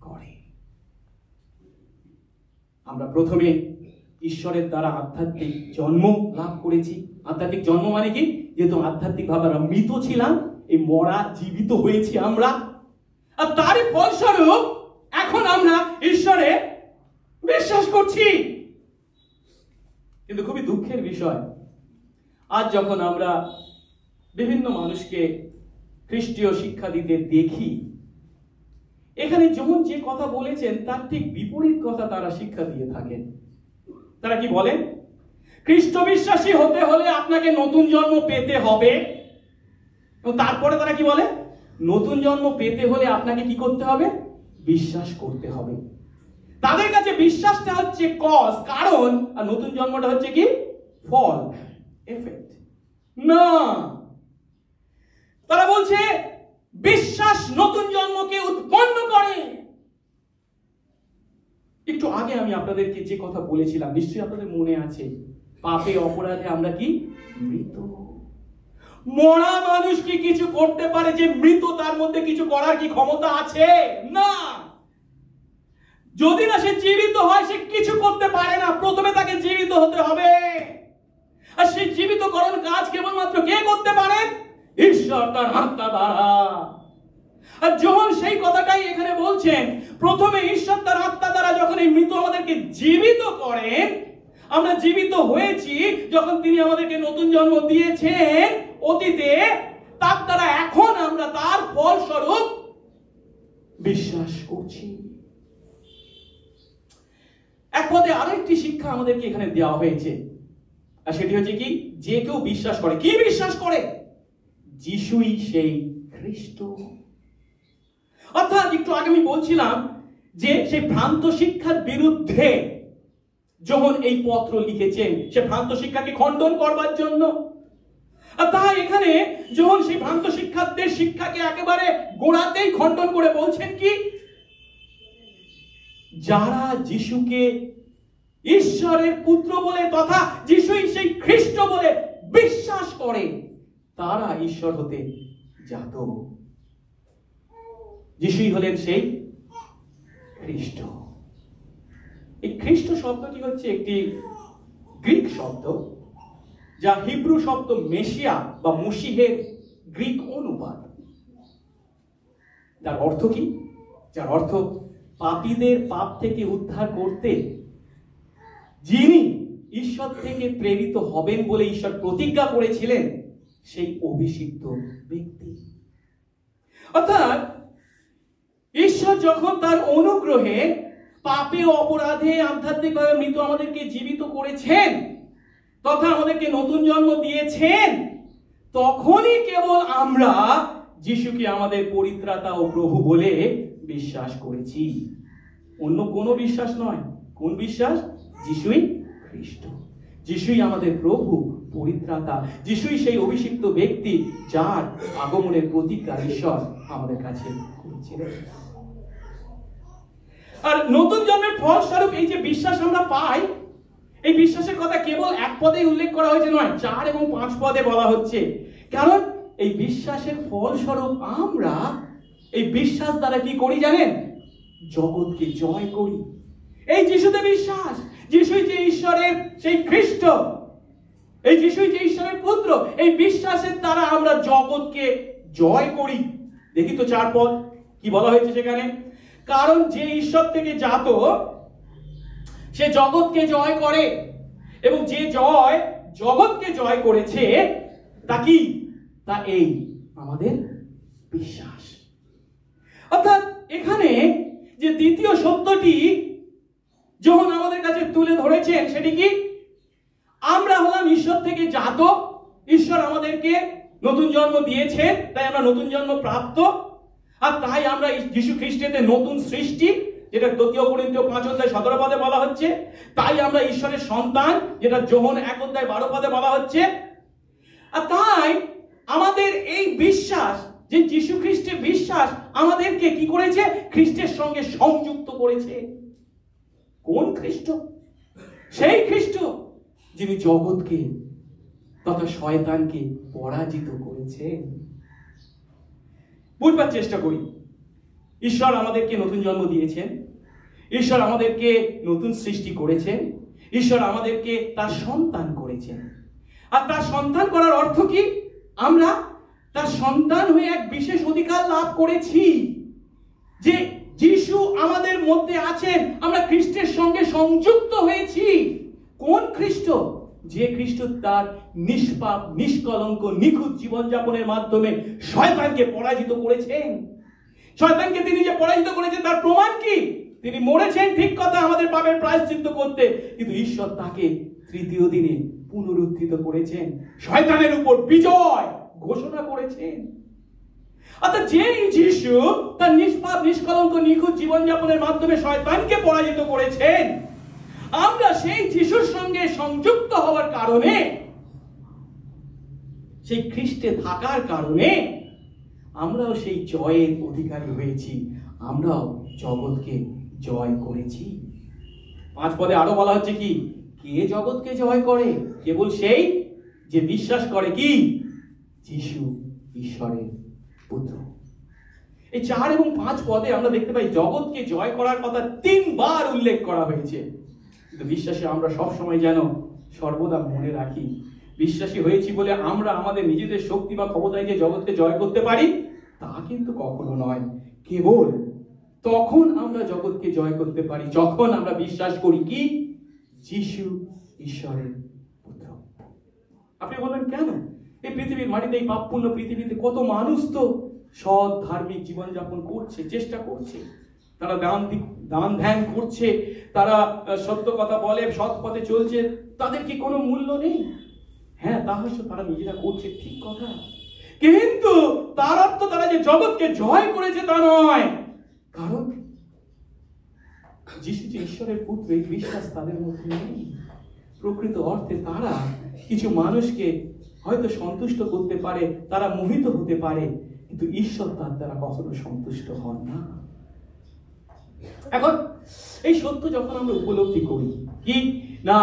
Speaker 1: করে। আমরা প্রথমে ঈশ্বরের দ্বারা আধ্যাত্মিক জন্ম লাভ করেছি। আধ্যাত্মিক জন্ম মানে কি? যেহেতু আধ্যাত্মিক ভাবে আমরা মৃত ছিলাম, এই মরা জীবিত হয়েছি আমরা, আর তারই ফলস্বরূপ এখন আমরা ঈশ্বরে বিশ্বাস করছি। কিন্তু খুবই দুঃখের বিষয়, আজ যখন আমরা বিভিন্ন মানুষকে খ্রিস্টীয় শিক্ষা দিতে দেখি, এখানে যখন যে কথা বলেছেন তার ঠিক বিপরীত কথা তারা শিক্ষা দিয়ে থাকেন। তারা কি বলেন? খ্রিস্ট বিশ্বাসী হতে হলে আপনাকে নতুন জন্ম পেতে হবে। এবং তারপরে তারা কি বলে? নতুন জন্ম পেতে হলে আপনাকে কি করতে হবে? বিশ্বাস করতে হবে। তাদের কাছে বিশ্বাসটা হচ্ছে কজ, কারণ, আর নতুন জন্মটা হচ্ছে কি? ফল, এফেক্ট। না, তারা বলছে বিশ্বাস নতুন জন্মকে উৎপন্ন করে। একটু আগে আমি আপনাদেরকে যে কথা বলেছিলাম, নিশ্চয়ই আপনাদের মনে আছে, পাপে অপরাধে আমরা কি? মৃত। মরা মানুষ কি কিছু করতে পারে? যে মৃত তার মধ্যে কিছু করার কি ক্ষমতা আছে? না। যদি না সে জীবিত হয়, সে কিছু করতে পারে না। প্রথমে তাকে জীবিত হতে হবে, আর সেই জীবিতকরণ কাজ কেবলমাত্র কে করতে পারেন? ঈশ্বর তার আত্মা দ্বারা। আর যখন সেই কথাটাই এখানে বলছেন, প্রথমে ঈশ্বর তার আত্মা দ্বারা যখন এই মৃত আমাদেরকে জীবিত করেন, আমরা জীবিত হয়েছি যখন তিনি আমাদেরকে নতুন জন্ম দিয়েছেন অতীতে, তার দ্বারা এখন আমরা তার ফলস্বরূপ বিশ্বাস করছি। এক পদে আরেকটি শিক্ষা আমাদেরকে এখানে দেওয়া হয়েছে, আর সেটি হচ্ছে কি? যে কেউ বিশ্বাস করে, কি বিশ্বাস করে? যিশুই সেই খ্রিস্ট। অর্থাৎ একটু আগে আমি বলছিলাম যে সেই ভ্রান্ত শিক্ষার বিরুদ্ধে যখন এই পত্র লিখেছেন, সে ভ্রান্ত শিক্ষাকে খণ্ডন করবার জন্য। আর তাই এখানে যখন সেই ভ্রান্ত শিক্ষার্থীর শিক্ষাকে একেবারে গোড়াতেই খণ্ডন করে বলছেন কি? যারা যিশুকে ঈশ্বরের পুত্র বলে তথা যিশুই সেই খ্রিস্ট বলে বিশ্বাস করে, তারা ঈশ্বর হতে জাত। যিশুই হলেন সেই খ্রিস্ট। এই খ্রিস্ট শব্দটি হচ্ছে একটি গ্রিক শব্দ, যা হিব্রু শব্দ মেশিয়া বা মসিহের গ্রিক অনুবাদ। তার অর্থ কি? যার অর্থ পাপীদের পাপ থেকে উদ্ধার করতে যিনি ঈশ্বর থেকে প্রেরিত হবেন বলে ঈশ্বর প্রতিজ্ঞা করেছিলেন, সেই অভিষিক্ত ব্যক্তি। অর্থাৎ ঈশ্বর যখন তার অনুগ্রহে পাপে অপরাধে আধ্যাত্মিকভাবে মৃত আমাদেরকে জীবিত করেছেন তথা আমাদেরকে নতুন জন্ম দিয়েছেন, তখনই কেবল আমরা যিশুকে আমাদের পরিত্রাতা ও প্রভু বলে বিশ্বাস করেছি। অন্য কোনো বিশ্বাস নয়। কোন বিশ্বাস? যিশুই খ্রিস্ট, যিশুই আমাদের প্রভু, পরিত্রাতা, যিশুই সেই অভিষিক্ত ব্যক্তি যার আগমনের প্রতিজ্ঞা ঈশ্বর আমাদের কাছে করেছিলেন। আর নতুন জন্মের ফলস্বরূপ এই যে বিশ্বাস আমরা পাই, এই বিশ্বাসের কথা কেবল এক পদেই উল্লেখ করা হয়েছে নয়, 4 এবং 5 পদে বলা হচ্ছে। কারণ এই বিশ্বাসের ফলস্বরূপ আমরা এই বিশ্বাস দ্বারা কি করি জানেন? জগৎকে জয় করি। এই যিশুতে বিশ্বাস, যিশুই যে ঈশ্বরের সেই খ্রিস্ট, এই যিশুই যে ঈশ্বরের পুত্র, এই বিশ্বাসের দ্বারা আমরা জগৎকে জয় করি। দেখি তো 4 পদ কি বলা হয়েছে সেখানে। কারণ যে ঈশ্বর থেকে জাত সে জগৎকে জয় করে, এবং যে জয় জগৎকে জয় করেছে তা কি? তা এই আমাদের বিশ্বাস। অর্থাৎ এখানে যে দ্বিতীয় সত্যটি যখন আমাদের কাছে তুলে ধরেছেন সেটি কি? আমরা হলাম ঈশ্বর থেকে জাত, ঈশ্বর আমাদেরকে নতুন জন্ম দিয়েছেন, তাই আমরা নতুন জন্ম প্রাপ্ত, আর তাই আমরা যীশু খ্রিস্টেতে নতুন সৃষ্টি, যেটা 2 করিন্থীয় 5:17 পদে বলা হচ্ছে। তাই আমরা ঈশ্বরের সন্তান, যেটা যোহন 1:12 বলা হচ্ছে। আর তাই আমাদের এই বিশ্বাস, যে যীশু খ্রিস্টের বিশ্বাস আমাদেরকে কি করেছে? খ্রিস্টের সঙ্গে সংযুক্ত করেছে। কোন খ্রিস্ট? সেই খ্রিস্ট যিনি জগৎকে তথা শয়তানকে পরাজিত করেছেন। বুঝবার চেষ্টা করি। ঈশ্বর আমাদেরকে নতুন জন্ম দিয়েছেন, ঈশ্বর আমাদেরকে নতুন সৃষ্টি করেছেন, ঈশ্বর আমাদেরকে তার সন্তান করেছেন। আর তার সন্তান করার অর্থ কি? আমরা তার সন্তান হয়ে এক বিশেষ অধিকার লাভ করেছি, যে যিশু আমাদের মধ্যে আছেন, আমরা খ্রিস্টের সঙ্গে সংযুক্ত হয়েছি। কোন খ্রিস্ট? যে খ্রিস্ট তার নিষ্পাপ, নিষ্কলঙ্ক, নিখুঁত জীবনযাপনের মাধ্যমে শয়তানকে পরাজিত করেছেন। শয়তানকে তিনি যে পরাজিত করেছেন তার প্রমাণ কি? তিনি মরেছেন ঠিক কথা আমাদের পাপের প্রায়শ্চিত্ত করতে, কিন্তু ঈশ্বর তাকে তৃতীয় দিনে পুনরুত্থিত করেছেন, শয়তানের উপর বিজয় ঘোষণা করেছেন। অর্থাৎ যেই যিশু তার নিষ্পাপ, নিষ্কলঙ্ক, নিখুঁত জীবনযাপনের মাধ্যমে শয়তানকে পরাজিত করেছেন, আমরা সেই যিশুর সঙ্গে সংযুক্ত হওয়ার কারণে, সেই খ্রিস্টে থাকার কারণে আমরাও সেই জয়ের অধিকারী হয়েছি, আমরাও জগৎকে জয় করেছি। 5 পদে আরো বলা হচ্ছে কি? কে জগৎকে জয় করে? কেবল সেই যে বিশ্বাস করে কি? যিশু ঈশ্বরের পুত্র। এই 4 এবং 5 পদে আমরা দেখতে পাই জগৎকে জয় করার কথা 3 বার উল্লেখ করা হয়েছে। কিন্তু বিশ্বাসী আমরা সব সময় যেন সর্বদা মনে রাখি, বিশ্বাসী হয়েছি বলে আমরা আমাদের নিজেদের শক্তি বা ক্ষমতায় যে জগৎকে জয় করতে পারি তা কিন্তু কখনো নয়। কেবল তখন আমরা জগৎকে জয় করতে পারি যখন আমরা বিশ্বাস করি কি? যিশু ঈশ্বরের পুত্র। আপনি বলবেন কেন? এই পৃথিবীর মাটিতে, এই পাপপূর্ণ পৃথিবীতে কত মানুষ তো সৎ ধার্মিক জীবনযাপন করছে, চেষ্টা করছে, তারা দান ধ্যান করছে, তারা সত্য কথা বলে, সৎ পথে চলছে, তাদের কি কোনো মূল্য নেই? হ্যাঁ, তাহলে তারা নিজেরা করছে, ঠিক কথা, কিন্তু তার অর্থ তারা যে জগৎকে জয় করেছে তা নয়। কারণ যিশু যে ঈশ্বরের পুত্র, এই বিশ্বাস তাদের মধ্যে নেই। প্রকৃত অর্থে তারা কিছু মানুষকে হয়তো সন্তুষ্ট করতে পারে, তারা মোহিত হতে পারে, কিন্তু ঈশ্বর তার দ্বারা কখনো সন্তুষ্ট হন না। এখন এই সত্য যখন আমরা উপলব্ধি করি কি না,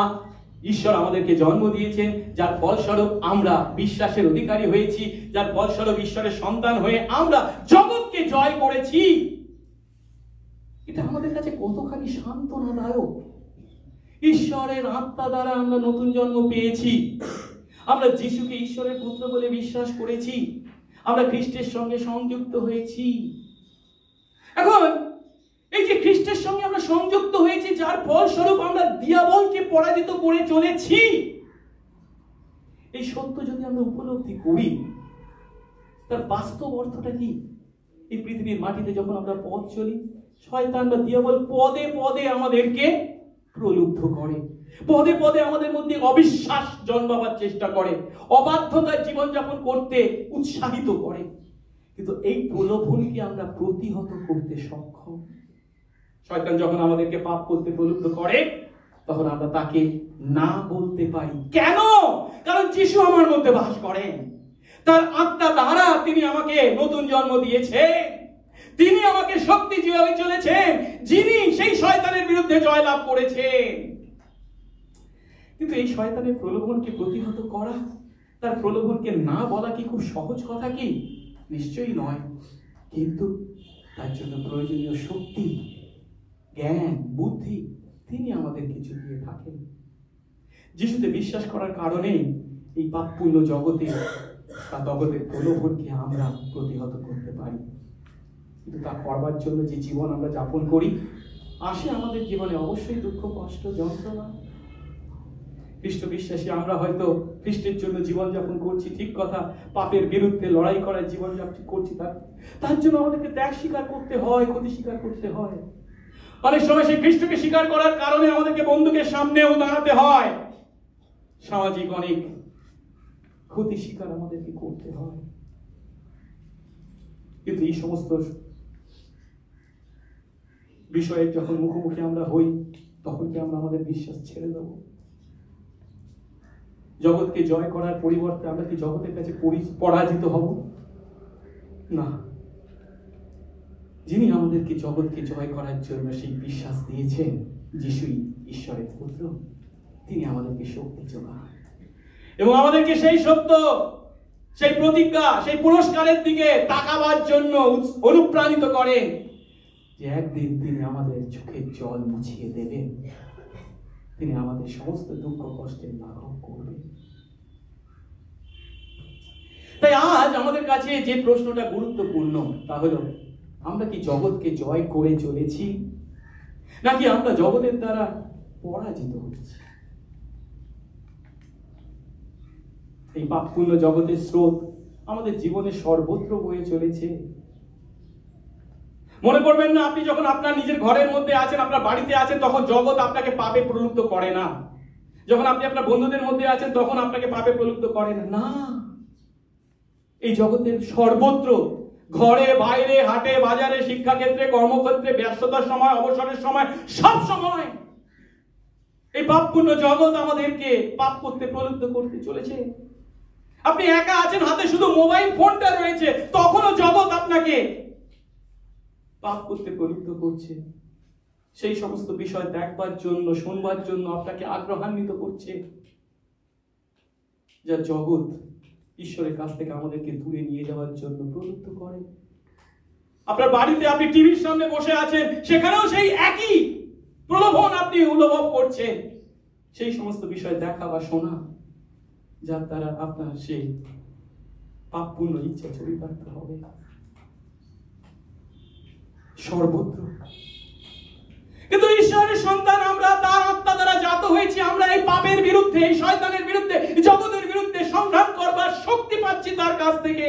Speaker 1: ঈশ্বর আমাদেরকে জন্ম দিয়েছেন, যার ফলস্বরূপ আমরা বিশ্বাসের অধিকারী হয়েছি, যার ফলস্বরূপ ঈশ্বরের সন্তান হয়ে আমরা জগৎকে জয় করেছি, এটা আমাদের কাছে কতখানি সান্ত্বনাদায়ক। ঈশ্বরের আত্মা দ্বারা আমরা নতুন জন্ম পেয়েছি, আমরা যিশুকে ঈশ্বরের পুত্র বলে বিশ্বাস করেছি, আমরা খ্রিস্টের সঙ্গে সংযুক্ত হয়েছি। এখন খ্রিস্টের সঙ্গে আমরা সংযুক্ত হয়েছি, যার ফলস্বরূপ আমরা দিয়াবলকে পরাজিত করে চলেছি। এই সত্য যদি আমরা উপলব্ধি করি, তার বাস্তব অর্থটা কি? এই পৃথিবীর মাটিতে যখন আমরা পথ চলি, শয়তান বা দিয়াবল পদে পদে আমাদেরকে প্রলুব্ধ করে, পদে পদে আমাদের মধ্যে অবিশ্বাস জন্মাবার চেষ্টা করে, অবাধ্যতার জীবনযাপন করতে উৎসাহিত করে। কিন্তু এই প্রলোভনকে আমরা প্রতিহত করতে সক্ষম। শয়তান যখন আমাদেরকে পাপ করতে প্রলুব্ধ করে, তখন আমরা তাকে না বলতে পারি। কেন? কারণ যিশু আমার মধ্যে বাস করেন, তার আত্মা দ্বারা তিনি আমাকে নতুন জন্ম দিয়েছে, তিনি আমাকে শক্তি দিয়ে চলেছেন, যিনি সেই শয়তানের বিরুদ্ধে জয়লাভ করেছেন। কিন্তু এই শয়তানের প্রলোভনকে প্রতিহত করা, তার প্রলোভনকে না বলা কি খুব সহজ কথা কি? নিশ্চয়ই নয়। কিন্তু তার জন্য প্রয়োজনীয় শক্তি, জ্ঞান, বুদ্ধি তিনি আমাদেরকে জুগিয়ে থাকেন। যিশুতে বিশ্বাস করার কারণে এই পাপপূর্ণ জগতে বা জগতের প্রলোভনকে আমরা প্রতিহত করতে পারি। কিন্তু তা করবার জন্য যে জীবন আমরা যাপন করি, আসে আমাদের জীবনে অবশ্যই দুঃখ, কষ্ট, যন্ত্রণা। খ্রিস্ট বিশ্বাসী আমরা হয়তো খ্রিস্টের জন্য জীবনযাপন করছি, ঠিক কথা, পাপের বিরুদ্ধে লড়াই করার জীবনযাপন করছি, তার জন্য আমাদেরকে ত্যাগ স্বীকার করতে হয়, ক্ষতি স্বীকার করতে হয়। অনেক সময় সেই খ্রিস্টকে স্বীকার করার কারণে আমাদেরকে বন্দুকের সামনেও দাঁড়াতে হয়, সামাজিক অনেক ক্ষতি স্বীকার আমাদেরকে করতে হয়। কিন্তু এই সমস্ত বিষয়ে যখন মুখোমুখি আমরা হই, তখন কি আমরা আমাদের বিশ্বাস ছেড়ে দেব? জগৎকে জয় করার পরিবর্তে আমরা কি জগতের কাছে পরাজিত হব? না। যিনি আমাদেরকে জগৎকে জয় করার জন্য সেই বিশ্বাস দিয়েছেন, যিশুই ঈশ্বরের পুত্র, তিনি আমাদেরকে শক্তি যোগান এবং আমাদেরকে সেই সত্য, সেই প্রতিজ্ঞা, সেই পুরস্কারের দিকে তাকাবার জন্য অনুপ্রাণিত করেন যে একদিন তিনি আমাদের চোখের জল মুছিয়ে দেবেন, তিনি আমাদের সমস্ত দুঃখ কষ্টের লাঘব করবেন। তাই আজ আমাদের কাছে যে প্রশ্নটা গুরুত্বপূর্ণ, তা হলো আমরা কি জগৎকে জয় করে চলেছি, নাকি আমরা জগতের দ্বারা পরাজিত হচ্ছি? এই পাপপূর্ণ জগতের স্রোত আমাদের জীবনে সর্বত্র বয়ে চলেছে। মনে করবেন না, আপনি যখন আপনার নিজের ঘরের মধ্যে আছেন, আপনার বাড়িতে আছেন, তখন জগৎ আপনাকে পাপে প্রলুব্ধ করে না। যখন আপনি আপনার বন্ধুদের মধ্যে আছেন, তখন আপনাকে পাপে প্রলুব্ধ করে না। এই জগতের সর্বত্র, ঘরে, বাইরে, হাটে, বাজারে, শিক্ষাক্ষেত্রে, কর্মক্ষেত্রে, ব্যস্ততার সময়, অবসরের সময়, সব সময় এই পাপপূর্ণ জগৎ আমাদেরকে পাপ করতে প্রলুব্ধ করতে চলেছে। আপনি একা আছেন, হাতে শুধু মোবাইল ফোনটা রয়েছে, তখনও জগৎ আপনাকে পাপ করতে প্রলুব্ধ করছে। সেই সমস্ত বিষয় দেখবার জন্য, শুনবার জন্য আপনাকে আগ্রহান্বিত করছে, যা জগৎ ঈশ্বরের কাছ থেকে আমাদেরকে দূরে নিয়ে যাওয়ার জন্য প্রলুব্ধ করে। আপনার বাড়িতে আপনি টিভির সামনে বসে আছেন, সেখানেও সেই একই প্রলোভন আপনি অনুভব করছেন, সেই সমস্ত বিষয় দেখা বা শোনা, যার দ্বারা আপনার সেই পাপপূর্ণ ইচ্ছা চরিতার্থ হবে সর্বত্র। কিন্তু ঈশ্বরের সন্তান আমরা, তার আত্মা দ্বারা জাত হয়েছি, আমরা এই পাপের বিরুদ্ধে, এই শয়তানের বিরুদ্ধে, জগতের বিরুদ্ধে সংগ্রাম করবার শক্তি পাচ্ছি তার কাছ থেকে।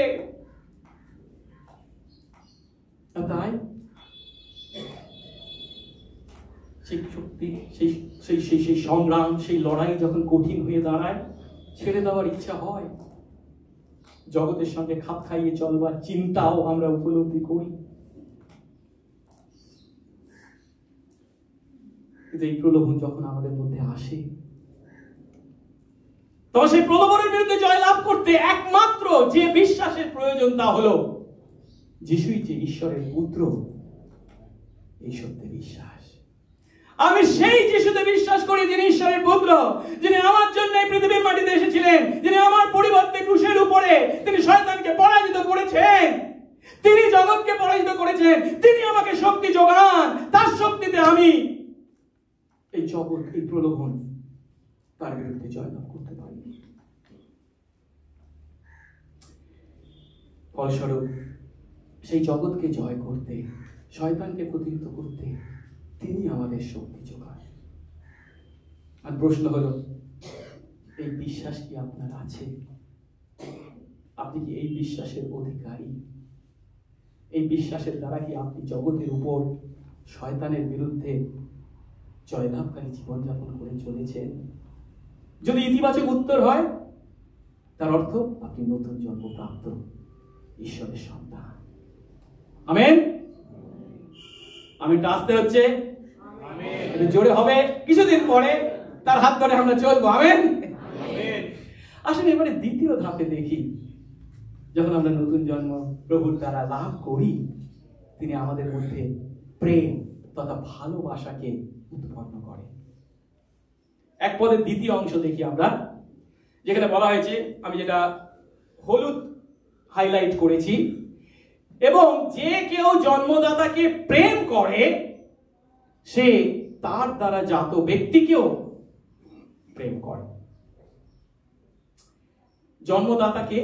Speaker 1: তাই সেই শক্তি, সেই সংগ্রাম, সেই লড়াই যখন কঠিন হয়ে দাঁড়ায়, ছেড়ে দেওয়ার ইচ্ছা হয়। জগতের সঙ্গে খাপ খাইয়ে চলবার চিন্তাও আমরা উপলব্ধি করি। কিন্তু এই প্রলোভন যখন আমাদের মধ্যে আসে, তখন সেই প্রলোভনের বিরুদ্ধে জয়লাভ করতে একমাত্র যে বিশ্বাসের প্রয়োজন, তা হলো যিশুই যে ঈশ্বরের পুত্র, এই সত্যে বিশ্বাস। আমি সেই যিশুতে বিশ্বাস করি, যিনি ঈশ্বরের পুত্র, যিনি আমার জন্য এই পৃথিবীর মাটিতে এসেছিলেন, যিনি আমার পরিবর্তে ক্রুশের উপরে তিনি শয়তানকে পরাজিত করেছেন, তিনি জগৎকে পরাজিত করেছেন, তিনি আমাকে শক্তি যোগান, তার শক্তিতে আমি এই জগৎ, এই প্রলোভন, তার বিরুদ্ধে জয়লাভ করতে পারি। ফলস্বরূপ সেই জগৎকে জয় করতে, শয়তানকে প্রতিহত করতে তিনি আমাদের শক্তি যোগান। আর প্রশ্ন হলো, এই বিশ্বাস কি আপনার আছে? আপনি কি এই বিশ্বাসের অধিকারী? এই বিশ্বাসের দ্বারা কি আপনি জগতের উপর শয়তানের বিরুদ্ধে জয়লাভকারী জীবনযাপন করে চলেছেন? যদি ইতিবাচক উত্তর হয়, তার অর্থ আপনি নতুন জন্মপ্রাপ্ত ঈশ্বরের সন্তান। আমেন। আমিনটা আসতে হচ্ছে, জোরে হবে। কিছুদিন পরে তার হাত ধরে আমরা চলবো। আমেন। আসলে এবারে দ্বিতীয় ধাপে দেখি, যখন আমরা নতুন জন্ম প্রভুর দ্বারা লাভ করি, তিনি আমাদের মধ্যে প্রেম তথা ভালোবাসাকে উৎপন্ন করে। এক পদের দ্বিতীয় অংশ দেখি আমরা, যেখানে বলা হয়েছে, আমি যেটা হলুদ হাইলাইট করেছি, এবং যে কেউ জন্মদাতাকে প্রেম করে সে তার দ্বারা জাত ব্যক্তিকেও প্রেম করে। জন্মদাতাকে,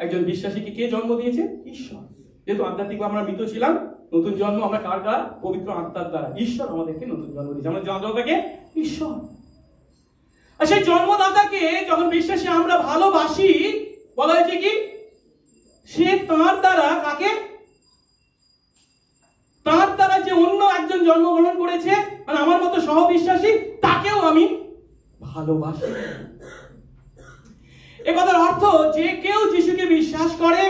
Speaker 1: একজন বিশ্বাসীকে কে জন্ম দিয়েছে? ঈশ্বর। যেহেতু আধ্যাত্মিক আমরা মৃত ছিলাম, নতুন জন্ম আমরা কার দ্বারা? পবিত্র আত্মার দ্বারা। ঈশ্বর আমাদেরকে নতুন জন্ম দিয়েছে। আমরা জন্মদাতাকে ঈশ্বর। আর সেই জন্মদাতাকে যখন বিশ্বাসী আমরা ভালোবাসি, বলা হয়েছে কি? সে তার দ্বারা, কাকে? তার দ্বারা যে অন্য একজন জন্মগ্রহণ করেছে, মানে আমার মতো সহবিশ্বাসী, তাকেও আমি ভালোবাসি। এ কথার অর্থ, যে কেউ যিশুকে বিশ্বাস করে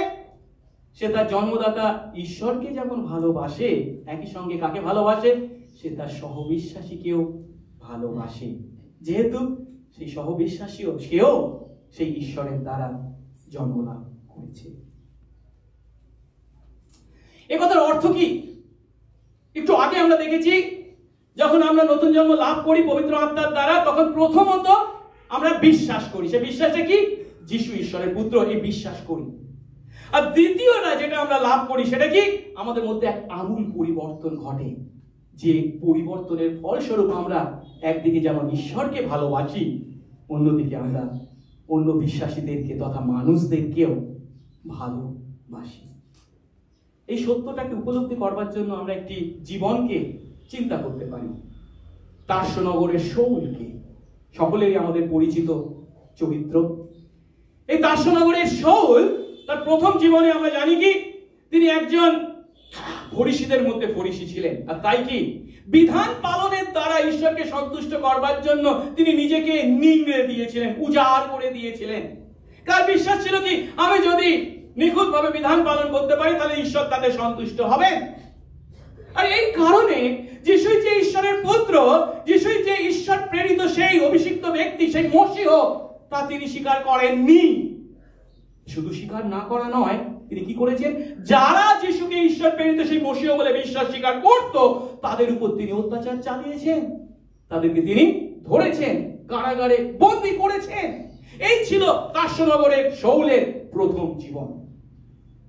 Speaker 1: সে তার জন্মদাতা ঈশ্বরকে যেমন ভালোবাসে, একই সঙ্গে কাকে ভালোবাসে? সে তার সহবিশ্বাসীকেও ভালোবাসে, যেহেতু সেই সহবিশ্বাসীও সেও সেই ঈশ্বরের দ্বারা জন্মলাভ করেছে। এ কথার অর্থ কি? একটু আগে আমরা দেখেছি, যখন আমরা নতুন জন্ম লাভ করি পবিত্র আত্মার দ্বারা, তখন প্রথমত আমরা বিশ্বাস করি। সে বিশ্বাসটা কি? যিশু ঈশ্বরের পুত্র, এই বিশ্বাস করি। আর দ্বিতীয়টা যেটা আমরা লাভ করি সেটা কি? আমাদের মধ্যে এক আমূল পরিবর্তন ঘটে, যে পরিবর্তনের ফলস্বরূপ আমরা একদিকে যেমন ঈশ্বরকে ভালোবাসি, অন্যদিকে আমরা অন্য বিশ্বাসীদেরকে তথা মানুষদেরকেও ভালোবাসি। এই সত্যটাকে উপলব্ধি করবার জন্য আমরা একটি জীবনকে চিন্তা করতে পারি। তার্সনগরের শৌলকে, সকলেরই আমাদের পরিচিত চরিত্র। এই তার্সনগরের শৌল তার প্রথম জীবনে আমরা জানি কি? তিনি একজন ফরিসীদের মধ্যে ফরিসী ছিলেন। আর তাই কি? বিধান পালনের দ্বারা ঈশ্বরকে সন্তুষ্ট করবার জন্য তিনি নিজেকে নিংড়ে দিয়েছিলেন, উজাড় করে দিয়েছিলেন। তার বিশ্বাস ছিল কি? আমি যদি নিখুঁত ভাবে বিধান পালন করতে পারি তাহলে ঈশ্বর তাতে সন্তুষ্ট হবে। আর এই কারণে যিশুই যে ঈশ্বরের পুত্র, যিশুই যে ঈশ্বর প্রেরিত সেই অভিষিক্ত ব্যক্তি, সেই মসীহ, তা তিনি স্বীকার করেননি। শুধু স্বীকার না করা নয়, তিনি কি করেছেন? যারা যিশুকে ঈশ্বর প্রেরিত সেই মসীহ বলে বিশ্বাস স্বীকার করত, তাদের উপর তিনি অত্যাচার চালিয়েছেন, তাদেরকে তিনি ধরেছেন, কারাগারে বন্দী করেছেন। এই ছিল তার্সনগরের শৌলের প্রথম জীবন।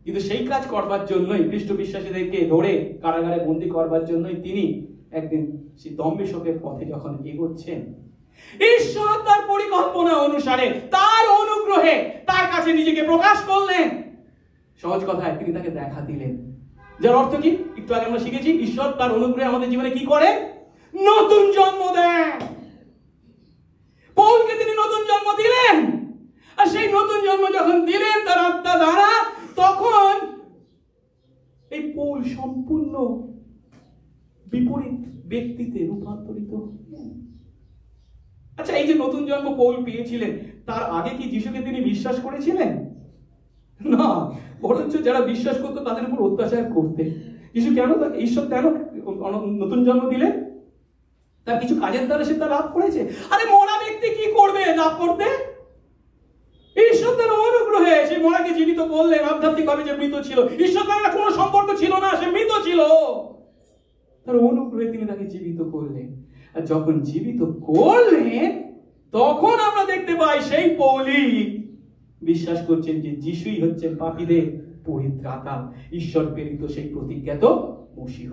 Speaker 1: কিন্তু সেই কাজ করবার জন্যই, খ্রিস্ট বিশ্বাসীদেরকে ধরে কারাগারে বন্দী করবার জন্যই তিনি একদিন সেই দম্বেশকের পথে যখন এগোচ্ছেন, ঈশ্বর তার পরিকল্পনা অনুসারে, তার অনুগ্রহে তার কাছে নিজেকে প্রকাশ করলেন। সহজ কথায় তিনি তাকে দেখা দিলেন। যার অর্থ কি? একটু আগে আমরা শিখেছি, ঈশ্বর তার অনুগ্রহে আমাদের জীবনে কি করে? নতুন জন্ম দেন। পৌলকে তিনি নতুন জন্ম দিলেন। আর সেই নতুন জন্ম যখন দিলেন তার আত্মা দ্বারা, তখন এই পৌল সম্পূর্ণ বিপরীত ব্যক্তিতে রূপান্তরিত হলেন। আচ্ছা, এই যে নতুন জন্ম পৌল পেয়েছিলেন, তার আগে কি যিশুকে তিনি বিশ্বাস করেছিলেন? না, বরঞ্চ যারা বিশ্বাস করতো তাদের উপর অত্যাচার করতে। যিশু কেন, ঈশ্বর কেন নতুন জন্ম দিলেন? তার কিছু কাজের দ্বারা সে তা লাভ করেছে। আরে মরা ব্যক্তি কি করবে লাভ করতে? ঈশ্বর তার অনুগ্রহে সেই মরাকে জীবিত করলেন। আধ্যাত্মিকভাবে যে মৃত ছিল, ঈশ্বর তার কোনো সম্পর্ক ছিল না, সে মৃত ছিল, তার অনুগ্রহে তিনি তাকে জীবিত করলেন। আর যখন জীবিত করলেন, তখন আমরা দেখতে পাই সেই পৌলি বিশ্বাস করছেন যে যিশুই হচ্ছেন পাপীদের পরিত্রাতা, ঈশ্বর প্রেরিত সেই প্রতিজ্ঞাত মসীহ।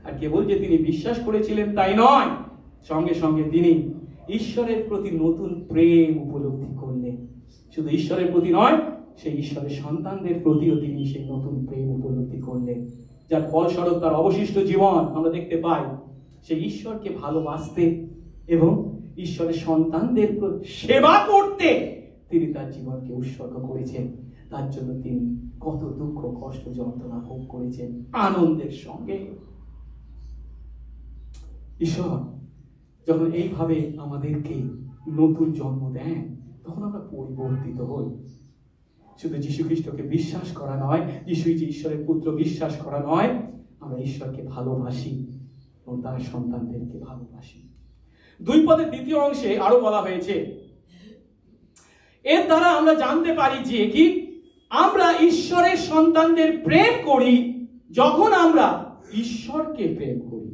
Speaker 1: আর কেবল যে তিনি বিশ্বাস করেছিলেন তাই নয়, সঙ্গে সঙ্গে তিনি ঈশ্বরের প্রতি নতুন প্রেম উপলব্ধি করলেন। শুধু ঈশ্বরের প্রতি নয়, সেই ঈশ্বরের সন্তানদের প্রতিও তিনি সেই নতুন প্রেম উপলব্ধি করলেন। যার ফলস্বরূপ তার অবশিষ্ট জীবন আমরা দেখতে পাই সেই ঈশ্বরকে ভালোবাসতে এবং ঈশ্বরের সন্তানদের সেবা করতে তিনি তার জীবনকে উৎসর্গ করেছেন। তার জন্য তিনি কত দুঃখ কষ্ট যন্ত্রণা ভোগ করেছেন আনন্দের সঙ্গে। ঈশ্বর যখন এইভাবে আমাদেরকে নতুন জন্ম দেন তখন আমরা পরিবর্তিত হই। শুধু যীশু খ্রিস্টকে বিশ্বাস করা নয়, যিশুই যে ঈশ্বরের পুত্র বিশ্বাস করা নয়, আমরা ঈশ্বরকে ভালোবাসি এবং তার সন্তানদেরকে ভালোবাসি। 2 পদের দ্বিতীয় অংশে আরো বলা হয়েছে, এর দ্বারা আমরা জানতে পারি যে কি আমরা ঈশ্বরের সন্তানদের প্রেম করি যখন আমরা ঈশ্বরকে প্রেম করি।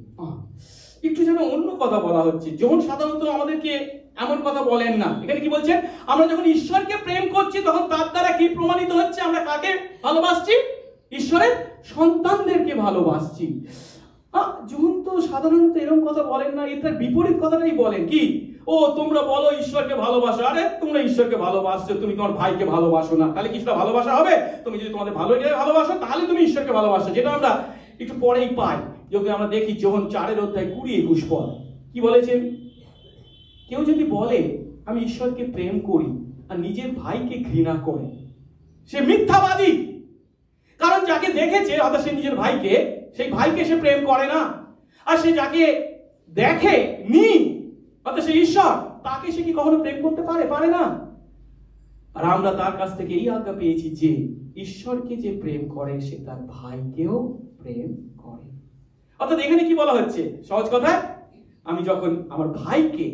Speaker 1: একটু যেন অন্য কথা বলা হচ্ছে। যখন সাধারণত আমাদেরকে এমন কথা বলেন না, এখানে কি বলছেন? আমরা যখন ঈশ্বরকে প্রেম করছি তখন তার দ্বারা কি প্রমাণিত হচ্ছে? আমরা কাকে ভালোবাসছি? ঈশ্বরের সন্তানদেরকে ভালোবাসছি। যখন তো সাধারণত এরকম কথা বলেন না, এটার বিপরীত কথাটাই বলেন। কি? ও তোমরা বলো ঈশ্বরকে ভালোবাসো। আরে তোমরা ঈশ্বরকে ভালোবাসছো, তুমি তোমার ভাইকে ভালোবাসো না, তাহলে কি সেটা ভালোবাসা হবে? তুমি যদি তোমাদের ভালোকে ভালোবাসো তাহলে তুমি ঈশ্বরকে ভালোবাসো। যেটা আমরা একটু পরেই পাই, যদি আমরা দেখি যোহন 4:20-21 পদ কি বলেছেন? কেউ যদি বলে আমি ঈশ্বরকে প্রেম করি আর নিজের ভাইকে ঘৃণা করে, সে মিথ্যাবাদী। কারণ যাকে দেখেছে অর্থাৎ সে নিজের ভাইকে, সেই ভাইকে সে প্রেম করে না। আর সে যাকে দেখে নি অর্থাৎ সে ঈশ্বর, তাকে সে কি কখনো প্রেম করতে পারে? পারে না। আর আমরা তার কাছ থেকে এই আজ্ঞা পেয়েছি যে ঈশ্বরকে যে প্রেম করে সে তার ভাইকেও প্রেম করে। অর্থাৎ এখানে কি বলা হচ্ছে? সহজ কথা, আমি যখন আমার ভাইকে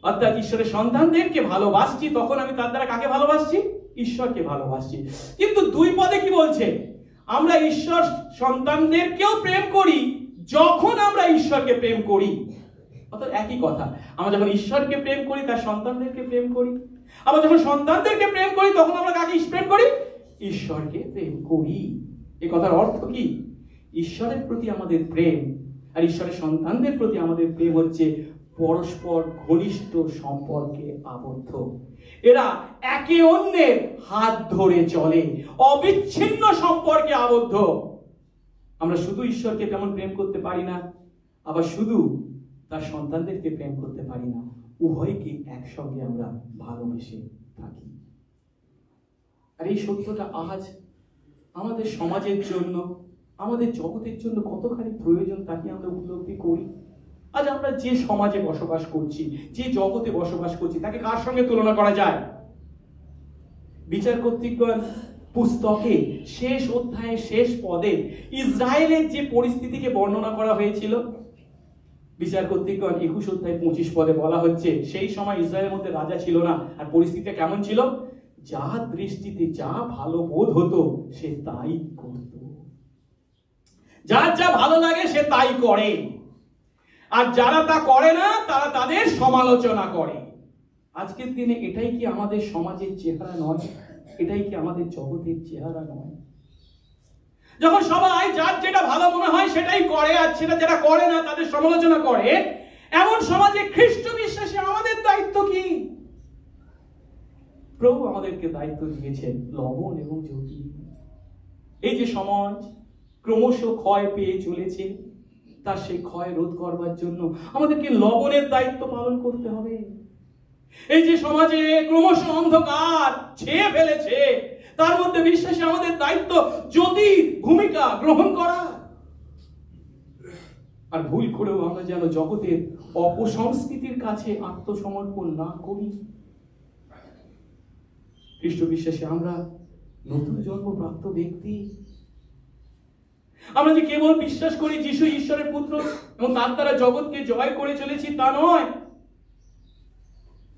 Speaker 1: অর্থাৎ ঈশ্বরের সন্তানদেরকে ভালোবাসছি তখন আমি তার দ্বারা কাকে ভালোবাসছি? ঈশ্বরকে ভালোবাসছি। কিন্তু 2 পদে কি বলছে? আমরা ঈশ্বর সন্তানদেরকেও প্রেম করি যখন আমরা ঈশ্বরকে প্রেম করি। অর্থাৎ একই কথা, আমরা যখন ঈশ্বরকে প্রেম করি তার সন্তানদেরকে প্রেম করি। আবার যখন সন্তানদেরকে প্রেম করি তখন আমরা কাকে প্রেম করি? ঈশ্বরকে প্রেম করি। এই কথার অর্থ কি? ঈশ্বরের প্রতি আমাদের প্রেম আর ঈশ্বরের সন্তানদের প্রতি আমাদের প্রেম হচ্ছে পরস্পর ঘনিষ্ঠ সম্পর্কে আবদ্ধ। এরা একে অন্যের হাত ধরে চলে, অবিচ্ছিন্ন সম্পর্কে আবদ্ধ। আমরা শুধু ঈশ্বরকে তেমন প্রেম করতে পারি না, আবার শুধু তার সন্তানদেরকে প্রেম করতে পারি না, উভয়কে একসঙ্গে আমরা ভালোবেসে থাকি। আর এই সত্যটা আজ আমাদের সমাজের জন্য, আমাদের জগতের জন্য কতখানি প্রয়োজন তাকে আমরা উপলব্ধি করি। আজ আমরা যে সমাজে বসবাস করছি, যে জগতে বসবাস করছি, তাকে কার সঙ্গে তুলনা করা যায়? বিচার কর্তৃকগণ পুস্তকে শেষ অধ্যায়ে শেষ পদে ইসরায়েলের যে পরিস্থিতিকে বর্ণনা করা হয়েছিল, বিচার কর্তৃকগণ 21:25 পদে বলা হচ্ছে সেই সময় ইসরায়েলের মধ্যে রাজা ছিল না। আর পরিস্থিতি কেমন ছিল? যার দৃষ্টিতে যা ভালো বোধ হতো সে তাই করত, যার যা ভালো লাগে সে তাই করে, আর যারা তা করে না তারা তাদের সমালোচনা করে। আজকের দিনে এটাই কি আমাদের সমাজের চেহারা নয়? এটাই কি আমাদের জগতের চেহারা নয়? যখন সবাই যার যেটা ভালো মনে হয় সেটাই করে আর সেটা যারা করে না তাদের সমালোচনা করে, এমন সমাজে খ্রিস্ট বিশ্বাসী আমাদের দায়িত্ব কি? প্রভু আমাদেরকে দায়িত্ব দিয়েছেন লবণ এবং জ্যোতি। এই যে সমাজ ক্রমশ ক্ষয় পেয়ে চলেছে, তার সেই ক্ষয় রোধ করবার জন্য আমাদেরকে লবণের দায়িত্ব পালন করতে হবে। এই যে সমাজে ক্রমশ অন্ধকার ছেয়ে ফেলেছে, তার মধ্যে বিশ্বাসী আমাদের দায়িত্ব জ্যোতির ভূমিকা গ্রহণ করা। আর ভুল করেও আমরা যেন জগতের অপসংস্কৃতির কাছে আত্মসমর্পণ না করি। খ্রিস্ট বিশ্বাসী আমরা নতুন জন্মপ্রাপ্ত ব্যক্তি। আমরা যে কেবল বিশ্বাস করি যিশু ঈশ্বরের পুত্র এবং তার দ্বারা জগৎকে জয় করে চলেছি তা নয়।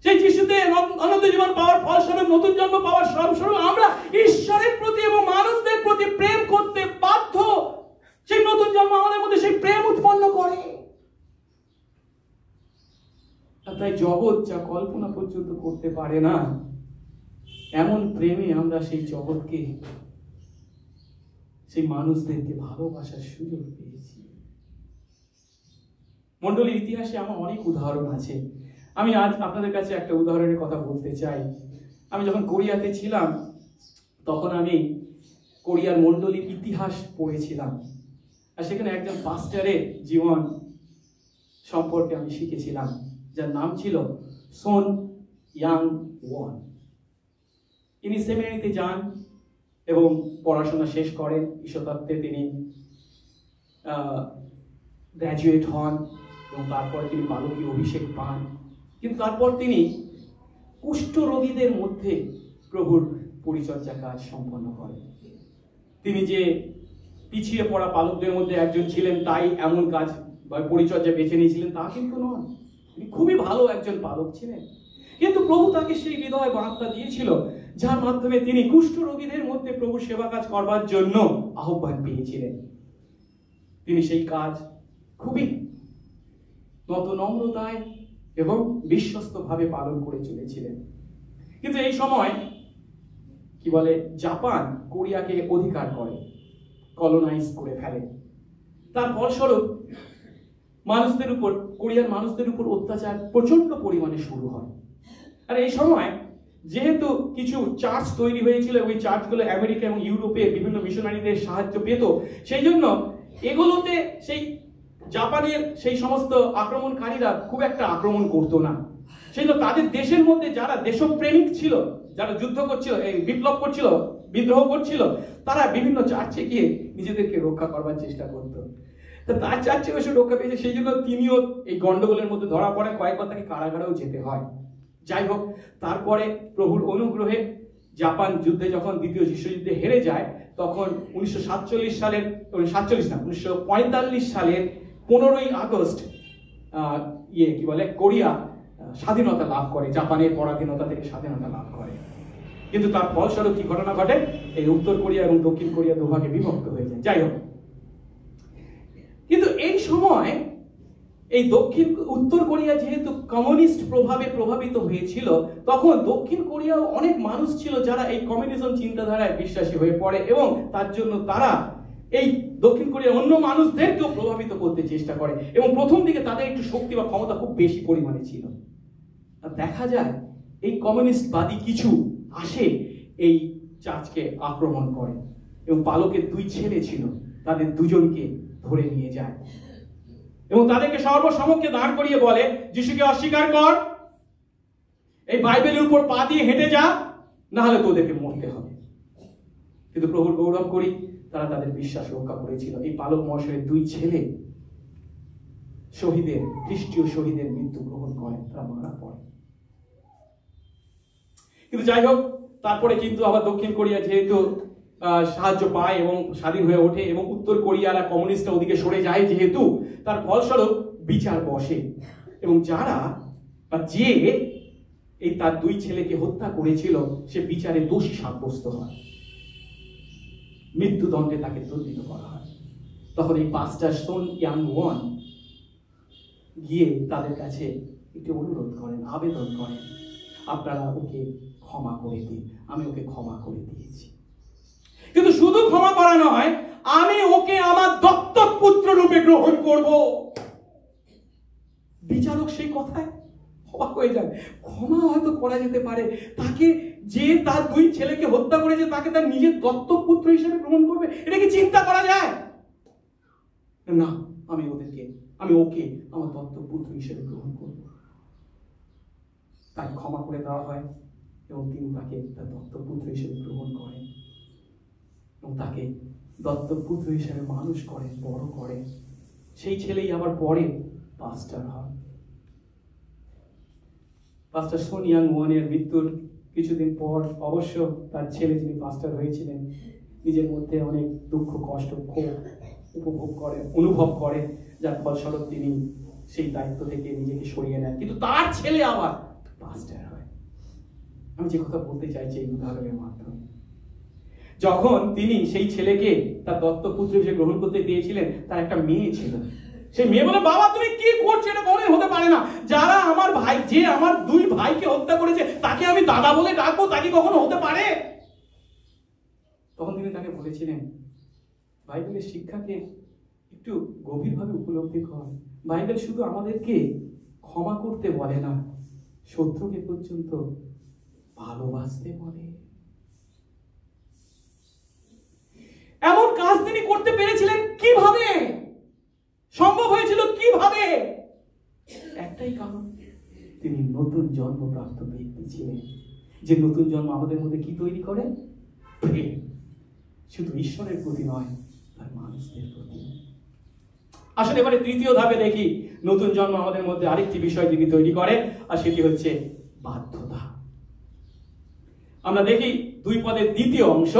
Speaker 1: সেই যিশুতে অনন্ত জীবন পাওয়ার ফলস্বরূপ, নতুন জন্ম পাওয়ার ফলস্বরূপ আমরা ঈশ্বরের প্রতি এবং মানুষদের প্রতি প্রেম করতে বাধ্য। সেই নতুন জন্ম আমাদের মধ্যে সেই প্রেম উৎপন্ন করে। আর তাই জগৎ যা কল্পনা পর্যন্ত করতে পারে না এমন প্রেমে আমরা সেই জগৎকে, সেই মানুষদেরকে ভালোবাসার সুযোগ পেয়েছি। মণ্ডলীর ইতিহাসে আমার অনেক উদাহরণ আছে। আমি আজ আপনাদের কাছে একটা উদাহরণের কথা বলতে চাই। আমি যখন কোরিয়াতে ছিলাম তখন আমি কোরিয়ার মণ্ডলীর ইতিহাস পড়েছিলাম, আর সেখানে একজন পাস্টারের জীবন সম্পর্কে আমি শিখেছিলাম, যার নাম ছিল সোন ইয়াং ওয়ান। ইনি সেমিনারিতে যান এবং পড়াশোনা শেষ করেন, ঈশ্বরতত্ত্বে তিনি গ্র্যাজুয়েট হন এবং তারপরে তিনি বালকীয় অভিষেক পান। কিন্তু তারপর তিনি কুষ্ঠ রোগীদের মধ্যে প্রভুর পরিচর্যা কাজ সম্পন্ন করেন। তিনি যে পিছিয়ে পড়া পালকদের মধ্যে একজন ছিলেন তাই এমন কাজ বা পরিচর্যা বেছে নিয়েছিলেন তা কিন্তু নয়, তিনি খুবই ভালো একজন পালক ছিলেন। কিন্তু প্রভু তাকে সেই হৃদয় বার্তা দিয়েছিল যার মাধ্যমে তিনি কুষ্ঠ রোগীদের মধ্যে প্রভুর সেবা কাজ করবার জন্য আহ্বান পেয়েছিলেন। তিনি সেই কাজ খুবই নম্রতায় এবং বিশ্বস্তভাবে পালন করে চলেছিলেন। কিন্তু এই সময় কি বলে, জাপান কোরিয়াকে অধিকার করে, কলোনাইজ করে ফেলে। তার ফলস্বরূপ মানুষদের উপর, কোরিয়ার মানুষদের উপর অত্যাচার প্রচন্ড পরিমাণে শুরু হয়। আর এই সময় যেহেতু কিছু চার্চ তৈরি হয়েছিল, ওই চার্চগুলো আমেরিকা এবং ইউরোপে বিভিন্ন মিশনারিদের সাহায্য পেত, সেই জন্য এগুলোতে সেই জাপানের সেই সমস্ত আক্রমণকারীরা খুব একটা আক্রমণ করতো না। সেই জন্য তাদের দেশের মধ্যে যারা দেশপ্রেমিক ছিল, যারা যুদ্ধ করছিল, বিপ্লব করছিল, বিদ্রোহ করছিল, তারা বিভিন্ন চার্চে গিয়ে নিজেদেরকে রক্ষা করবার চেষ্টা করত। তার চার্চে বসে রক্ষা পেয়েছে, সেই জন্য তিনিও এই গন্ডগোলের মধ্যে ধরা পড়ে, কয়েকবার তাকে কারাগারেও যেতে হয়। যাই হোক, তারপরে প্রভুর অনুগ্রহে জাপান যুদ্ধে যখন দ্বিতীয় বিশ্বযুদ্ধে হেরে যায়, তখন 1945 সালের 15ই আগস্ট কি বলে, কোরিয়া স্বাধীনতা লাভ করে, জাপানের পরাধীনতা থেকে স্বাধীনতা লাভ করে। কিন্তু তার ফলস্বরূপ কি ঘটনা ঘটে, এই উত্তর কোরিয়া এবং দক্ষিণ কোরিয়া দুভাগে বিভক্ত হয়ে যায়। যাই হোক, কিন্তু এই সময় এই উত্তর কোরিয়া যেহেতু কমিউনিস্ট প্রভাবে প্রভাবিত হয়েছিল, তখন দক্ষিণ কোরিয়াও অনেক মানুষ ছিল যারা এই কমিউনিজম চিন্তাধারায় বিশ্বাসী হয়ে পড়ে, এবং তার জন্য তারা এই দক্ষিণ কোরিয়ার অন্য মানুষদেরকেও প্রভাবিত করতে চেষ্টা করে, এবং প্রথম দিকে তাদের একটু শক্তি বা ক্ষমতা খুব বেশি পরিমাণে ছিল। আর দেখা যায় এই কমিউনিস্টবাদী কিছু আসে এই চার্চকে আক্রমণ করে, এবং পালকের 2 ছেলে ছিল, তাদের দুজনকে ধরে নিয়ে যায় এবং তাদেরকে সর্বসমক্ষে দাঁড় করিয়ে বলে, যিশুকে অস্বীকার কর, এই বাইবেলের উপর পা দিয়ে হেঁটে যা, না হলে তোদেরকে মরতে হবে। কিন্তু প্রভুর গৌরব করি, তারা তাদের বিশ্বাস রক্ষা করেছিল। এই পালক মহাশয়ের 2 ছেলে শহীদের, খ্রিস্টীয় শহীদের মৃত্যু গ্রহণ করে, তারা মারা পড়ে। কিন্তু যাই হোক, তারপরে কিন্তু আবার দক্ষিণ কোরিয়া যেহেতু সাহায্য পায় এবং স্বাধীন হয়ে ওঠে, এবং উত্তর কোরিয়ারা কমিউনিস্টরা ওদিকে সরে যায় যেহেতু, তার ফলস্বরূপ বিচার বসে, এবং যারা বা যে এই তার 2 ছেলেকে হত্যা করেছিল সে বিচারে দোষী সাব্যস্ত হয়, মৃত্যুদণ্ডে তাকে দণ্ডিত করা হয়। তখন এই পাস্টার সোন ইয়াং ওয়ান গিয়ে তাদের কাছে একটি অনুরোধ করেন, আবেদন করেন, আপনারা ওকে ক্ষমা করে দিন। আমি ওকে ক্ষমা করে দিয়েছি, কিন্তু শুধু ক্ষমা করা নয়, আমি ওকে আমার দত্তক পুত্র রূপে গ্রহণ করব। বিচারক সেই কথায় অবাক হয়ে যায়। ক্ষমা হয়তো করা যেতে পারে, তাকে যে তার 2 ছেলেকে হত্যা করেছে তাকে তার নিজের দত্তক পুত্র হিসেবে গ্রহণ করবে, এটা কি চিন্তা করা যায়? না, আমি ওকে আমার দত্তক পুত্র হিসেবে গ্রহণ করব। তাকে ক্ষমা করে দেওয়া হয় এবং তিনি তাকে তার দত্তক পুত্র হিসেবে গ্রহণ করেন এবং তাকে দত্তক পুত্র হিসেবে মানুষ করেন, বড় করেন। সেই ছেলেই আবার পরে পাস্টার হয়। পাস্টার সোন ইয়াং ওয়ানের মৃত্যুর কিছুদিন পর অবশ্য তার ছেলে, যিনি পাস্টার হয়েছিলেন, নিজের মধ্যে অনেক দুঃখ, কষ্ট, ক্ষোভ অনুভব করেন, যার ফলস্বরূপ তিনি সেই দায়িত্ব থেকে নিজেকে সরিয়ে নেন। কিন্তু তার ছেলে আবার পাস্টার হয়। আমি যে কথা বলতে চাইছি এই উদাহরণের মাধ্যমে, যখন তিনি সেই ছেলেকে তার দত্তক পুত্র হিসেবে গ্রহণ করতে দিয়েছিলেন, তার একটা মেয়ে ছিল। সেই মেয়ে বলে, বাবা তুমি কি করছো, এটা কখনোই হতে পারে না। যারা আমার ভাই, যে আমার 2 ভাইকে হত্যা করেছে, তাকে আমি দাদা বলে ডাকবো, তাকে কখনো হতে পারে? তখন তিনি তাকে বলেছিলেন, বাইবেলের শিক্ষাকে একটু গভীরভাবে উপলব্ধি কর। বাইবেল শুধু আমাদেরকে ক্ষমা করতে বলে না, শত্রুকে পর্যন্ত ভালোবাসতে বলে। এমন কাজ তিনি করতে পেরেছিলেন কিভাবে? সম্ভব হয়েছিল কিভাবে? একটাই কারণ, তিনি নতুন জন্মপ্রাপ্ত ব্যক্তি ছিলেন। যে নতুন জন্ম আমাদের মধ্যে কি তৈরি করে? প্রেম। শুধু ঈশ্বরের প্রতি নয়, তার মানুষদের প্রতি। আসলে এবারে তৃতীয় ধাপে দেখি নতুন জন্ম আমাদের মধ্যে আরেকটি বিষয় যিনি তৈরি করে, আর সেটি হচ্ছে বাধ্যতা। আমরা দেখি 2 পদের দ্বিতীয় অংশ,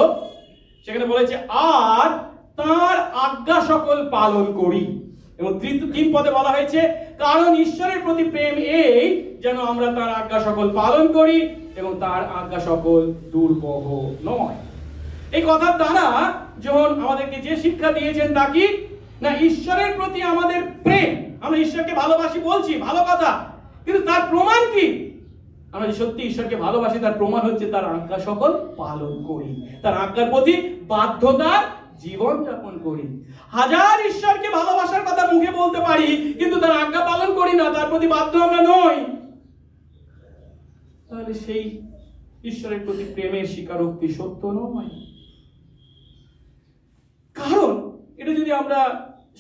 Speaker 1: সেখানে বলেছে আর তার আজ্ঞা সকল পালন করি। এবং 3 পদে বলা হয়েছে কারণ ঈশ্বরের প্রতি প্রেম এই যেন আমরা তার আজ্ঞা সকল পালন করি এবং তার আজ্ঞা সকল দুর্বহ নয়। এই কথার দ্বারা যখন আমাদেরকে যে শিক্ষা দিয়েছেন তা কি না, ঈশ্বরের প্রতি আমাদের প্রেম। আমরা ঈশ্বরকে ভালোবাসি বলছি, ভালো কথা, কিন্তু তার প্রমাণ কি? আমরা যে সত্যি ঈশ্বরকে ভালোবাসি তার প্রমাণ হচ্ছে তার আজ্ঞা সকল পালন করি, তার আজ্ঞার প্রতি বাধ্যতার জীবন যাপন করি। হাজার ঈশ্বরকে ভালোবাসার কথা মুখে বলতে পারি, কিন্তু তার আজ্ঞা পালন করি না, তার প্রতি বাধ্য আমরা নই, তাহলে সেই ঈশ্বরের প্রতি প্রেমের স্বীকারোক্তি সত্য নয়। কারণ এটা যদি আমরা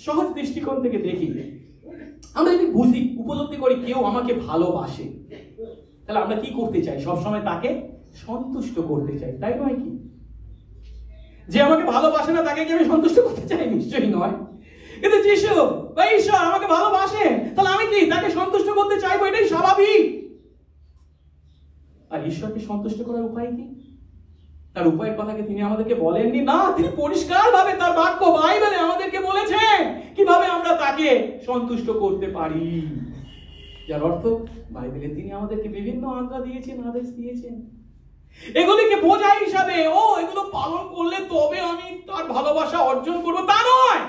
Speaker 1: সহজ দৃষ্টিকোণ থেকে দেখি, আমরা যদি বুঝি, উপলব্ধি করি কেউ আমাকে ভালোবাসে, তাহলে আমরা কি করতে চাই? সবসময় তাকে সন্তুষ্ট করতে চাই, তাই নয় কি? যে আমাকে ভালোবাসে না তাকে কি আমি সন্তুষ্ট করতে চাই? নিশ্চয়ই নয়। কিন্তু যিশু বা ঈশ্বর আমাকে ভালোবাসেন, তাহলে আমি কি তাকে সন্তুষ্ট করতে চাইবো? এটাই স্বাভাবিক। আর ঈশ্বরকে সন্তুষ্ট করার উপায় কি? তার উপায়ের কথাকে তিনি আমাদেরকে বলেননি, না, তিনি পরিষ্কার ভাবে তার বাক্য বাইবেলে আমাদেরকে বলেছেন কিভাবে আমরা তাকে সন্তুষ্ট করতে পারি। যার অর্থ বাইবেলে তিনি আমাদেরকে বিভিন্ন আজ্ঞা দিয়েছেন, আদেশ দিয়েছেন। এগুলিকে বোঝা হিসাবে এগুলো পালন করলে তবে আমি তার ভালোবাসা অর্জন করব, তা নয়।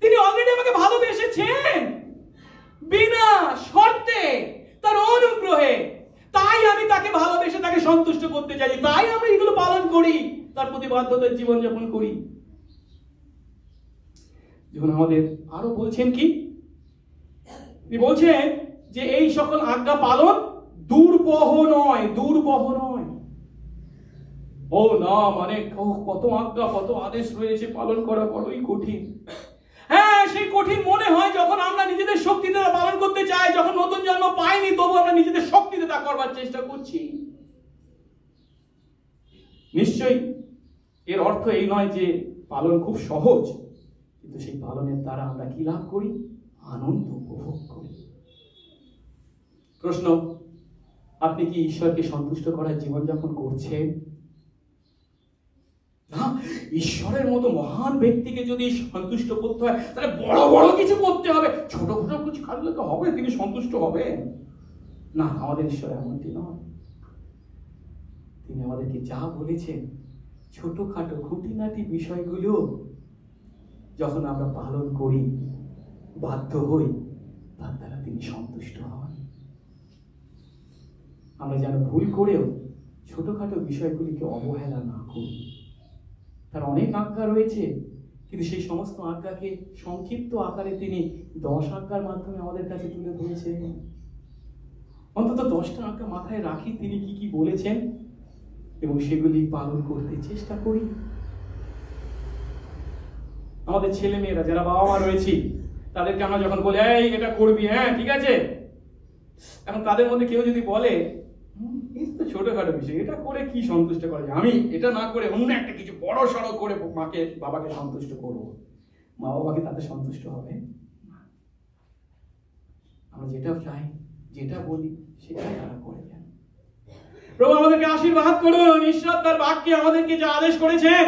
Speaker 1: তিনি অলরেডি আমাকে ভালোবেসেছেন বিনা শর্তে, তার অনুগ্রহে। তাই আমি তাকে ভালোবেসে তাকে সন্তুষ্ট করতে চাই, তাই আমরা এগুলো পালন করি, তার প্রতি বাধ্যতার জীবনযাপন করি। যখন আমাদের আরো বলছেন কি, তিনি বলছেন যে এই সকল আজ্ঞা পালন দুর্বহ নয়, দুর্বহ নয়। ও না, মানে কত আজ্ঞা, কত আদেশ রয়েছে, পালন করা বড়ই কঠিন। হ্যাঁ, সেই কঠিন মনে হয় যখন আমরা নিজেদের শক্তিতে পালন করতে চাই। যখন নতুন জন্ম পাইনি তবু আমরা নিজেদের শক্তিতে তা করবার চেষ্টা করছি। নিশ্চয়ই এর অর্থ এই নয় যে পালন খুব সহজ, কিন্তু সেই পালনের দ্বারা আমরা কি লাভ করি? আনন্দ উপভোগ করি। প্রশ্ন, আপনি কি ঈশ্বরকে সন্তুষ্ট করার জীবনযাপন করছেন? না, ঈশ্বরের মতো মহান ব্যক্তিকে যদি সন্তুষ্ট করতে হয় তাহলে বড় বড় কিছু করতে হবে, ছোট ছোট কিছু খাটলে তো হবে, তিনি সন্তুষ্ট হবে না। আমাদের ঈশ্বর এমনটি নয়। তিনি আমাদেরকে যা বলেছেন ছোটখাটো খুঁটিনাটি বিষয়গুলো যখন আমরা পালন করি, বাধ্য হই, তার দ্বারা তিনি সন্তুষ্ট হন। আমরা যেন ভুল করেও ছোটখাটো বিষয়গুলিকে অবহেলা না করি। তার অনেক আজ্ঞা রয়েছে, কিন্তু সেই সমস্ত আজ্ঞাকে সংক্ষিপ্ত আকারে তিনি 10 আজ্ঞার মাধ্যমে আমাদের কাছে তুলে ধরেছেন। অন্তত 10টা আজ্ঞা মাথায় রাখি তিনি কি কি বলেছেন এবং সেগুলি পালন করতে চেষ্টা করি। আমাদের ছেলে মেয়েরা যারা বাবা মা রয়েছি, তাদেরকে আমরা যখন বলি এই এটা করবি, হ্যাঁ ঠিক আছে, এখন তাদের মধ্যে কেউ যদি বলে ছোটখাটো বিষয়, এটা করে কি সন্তুষ্ট করা যায়, আমি এটা না করে অন্য একটা কিছু বড় সড়ো করে মাকে বাবাকে সন্তুষ্ট করবো, মা বাবাকে তাতে সন্তুষ্ট হবে? আমরা যেটা চাই, যেটা বলি, সেটাই তারা করে যান। প্রভু আমাদেরকে আশীর্বাদ করুন। ঈশ্বর তার বাক্যে আমাদেরকে যা আদেশ করেছেন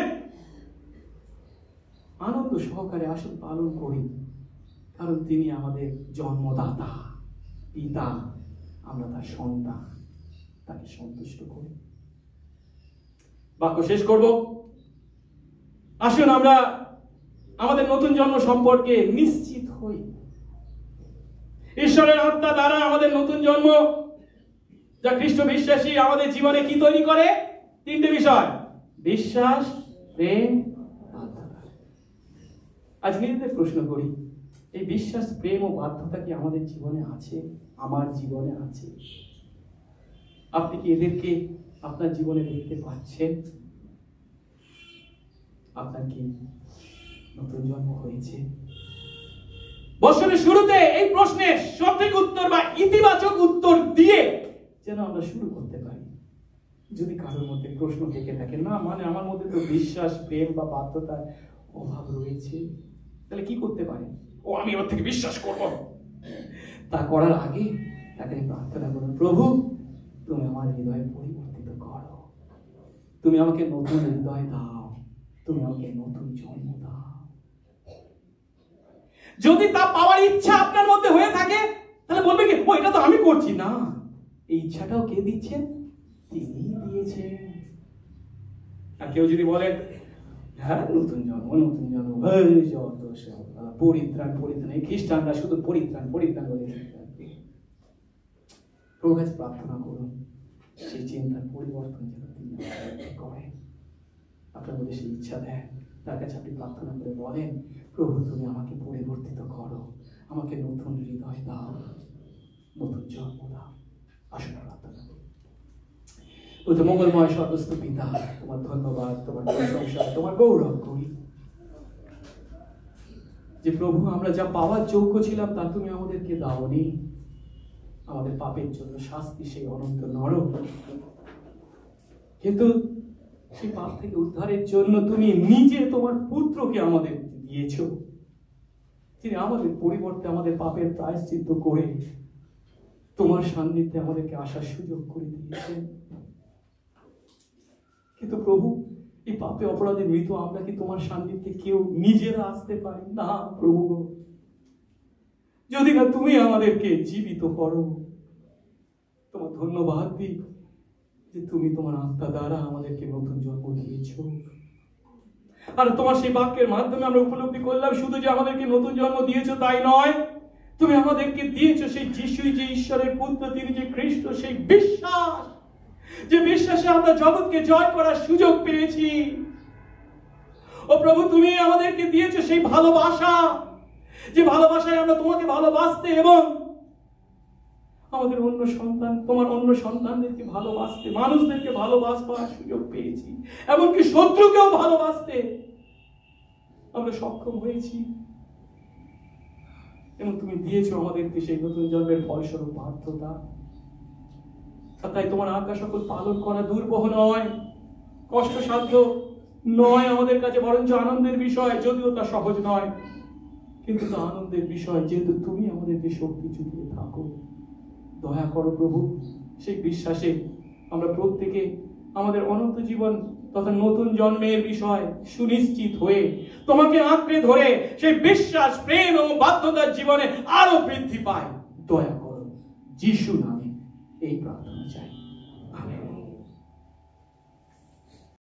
Speaker 1: আনন্দ সহকারে আসুন পালন করি, কারণ তিনি আমাদের জন্মদাতা, পিতা, আমরা তার সন্তান, তাকে সন্তুষ্ট করি। বাক্য শেষ করব। আসুন আমরা আমাদের নতুন জন্ম সম্পর্কে নিশ্চিত হই। ঈশ্বরের আত্মা দ্বারা আমাদের নতুন জন্ম, যা খ্রিস্ট বিশ্বাসী আমাদের জীবনে কি তৈরি করে? 3টে বিষয়: বিশ্বাস, প্রেম, বাধ্যতা। আজ নিজেদের প্রশ্ন করি, এই বিশ্বাস, প্রেম ও বাধ্যতা কি আমাদের জীবনে আছে? আমার জীবনে আছে? আপনি কি এদেরকে আপনার জীবনে দেখতে পাচ্ছেন? আপনার কি নতুন জন্ম হয়েছে? বছরের শুরুতে এই প্রশ্নের সঠিক উত্তর বা ইতিবাচক উত্তর দিয়ে যেন আমরা শুরু করতে পারি। যদি কারোর মধ্যে প্রশ্ন থেকে থাকে, না মানে আমার মধ্যে তো বিশ্বাস, প্রেম বা বাধ্যতার অভাব রয়েছে, তাহলে কি করতে পারে? আমি ওর থেকে বিশ্বাস করব। তা করার আগে তাকে প্রার্থনা করুন, প্রভু তুমি আমার হৃদয় পরিবর্তিত করো, তুমি আমাকে নতুন হৃদয় দাও, তুমি আমাকে নতুন জন্ম দাও। যদি তা পাওয়ার ইচ্ছা আপনার মধ্যে হয়ে থাকে, তাহলে বলবে কি, ও এটা তো আমি করছি না। এই ইচ্ছাটাও কে দিচ্ছেন? তিনি দিয়েছেন। আর কেউ যদি বলেন, হ্যাঁ নতুন জন্ম পরিত্রাণ পরিত্রাণ, এই খ্রিস্টানরা শুধু পরিত্রাণ পরিত্রাণ বলে, প্রভুর কাছে প্রার্থনা করুন সেই চিন্তার পরিবর্তন যেন তিনি করেন, আপনার মধ্যে সেই ইচ্ছা দেন। তার কাছে আপনি প্রার্থনা করে বলেন, প্রভু তুমি আমাকে পরিবর্তিত করো, আমাকে নতুন হৃদয় দাও, নতুন জন্ম দাও। আসুন প্রার্থনা করুন। মঙ্গলময় সর্বস্ত পিতা, তোমার ধন্যবাদ, তোমার প্রশংসা, তোমার গৌরব করি যে প্রভু আমরা যা পাওয়ার যোগ্য ছিলাম তা তুমি আমাদেরকে দাওনি। আমাদের পাপের জন্য শাস্তি, সেই অনন্ত নরক, কিন্তু সেই পাপ থেকে উদ্ধারের জন্য তুমি নিজে তোমার পুত্রকে আমাদের দিয়েছ। তিনি আমাদের পরিবর্তে আমাদের পাপের প্রায়শ্চিত্ত করে তোমার সান্নিধ্যে আমাদেরকে আসার সুযোগ করে দিয়েছেন। কিন্তু প্রভু এই পাপে অপরাধে মৃত আমরা কি তোমার সান্নিধ্যে কেউ নিজেরা আসতে পারি না? প্রভু যদি না তুমি আমাদেরকে জীবিত করো, তোমার ধন্যবাদ দিই যে তুমি তোমার আত্মা দ্বারা আমাদেরকে নতুন জন্ম দিয়েছ। আর তোমার সেই বাক্যের মাধ্যমে আমরা উপলব্ধি করলাম শুধু যে আমাদেরকে নতুন জন্ম দিয়েছো তাই নয়, তুমি আমাদেরকে দিয়েছো সেই যিশুই যে ঈশ্বরের পুত্র, তিনি যে খ্রিস্ট, সেই বিশ্বাস, যে বিশ্বাসে আমরা জগৎকে জয় করার সুযোগ পেয়েছি। ও প্রভু তুমি আমাদেরকে দিয়েছো সেই ভালোবাসা, যে ভালোবাসায় আমরা তোমাকে ভালোবাসতে এবং আমাদের অন্য সন্তান, তোমার অন্য সন্তানদেরকে ভালোবাসতে, মানুষদেরকে ভালোবাসবার সুযোগ পেয়েছি, এমনকি শত্রুকেও ভালোবাসতে আমরা সক্ষম হয়েছি। এবং তুমি দিয়েছো আমাদেরকে সেই নতুন জন্মের ফলস্বরূপ বাধ্যতা। আর তাই তোমার আজ্ঞা সকল পালন করা দুর্বহ নয়, কষ্টসাধ্য নয় আমাদের কাছে, বরঞ্চ আনন্দের বিষয়, যদিও তা সহজ নয়, কিন্তু তা আনন্দের বিষয়, যেহেতু তুমি আমাদেরকে শক্তি জুগিয়ে থাকো। দয়া করো প্রভু, সেই বিশ্বাসে আমরা প্রত্যেকে আমাদের অনন্ত জীবন তথা নতুন জন্মের বিষয় সুনিশ্চিত হয়ে তোমাকে আঁকড়ে ধরে সেই বিশ্বাস, প্রেম এবং বাধ্যতার জীবনে আরো বৃদ্ধি পায়। দয়া করো, যিশু নামে এই প্রার্থনা চাই, আমেন।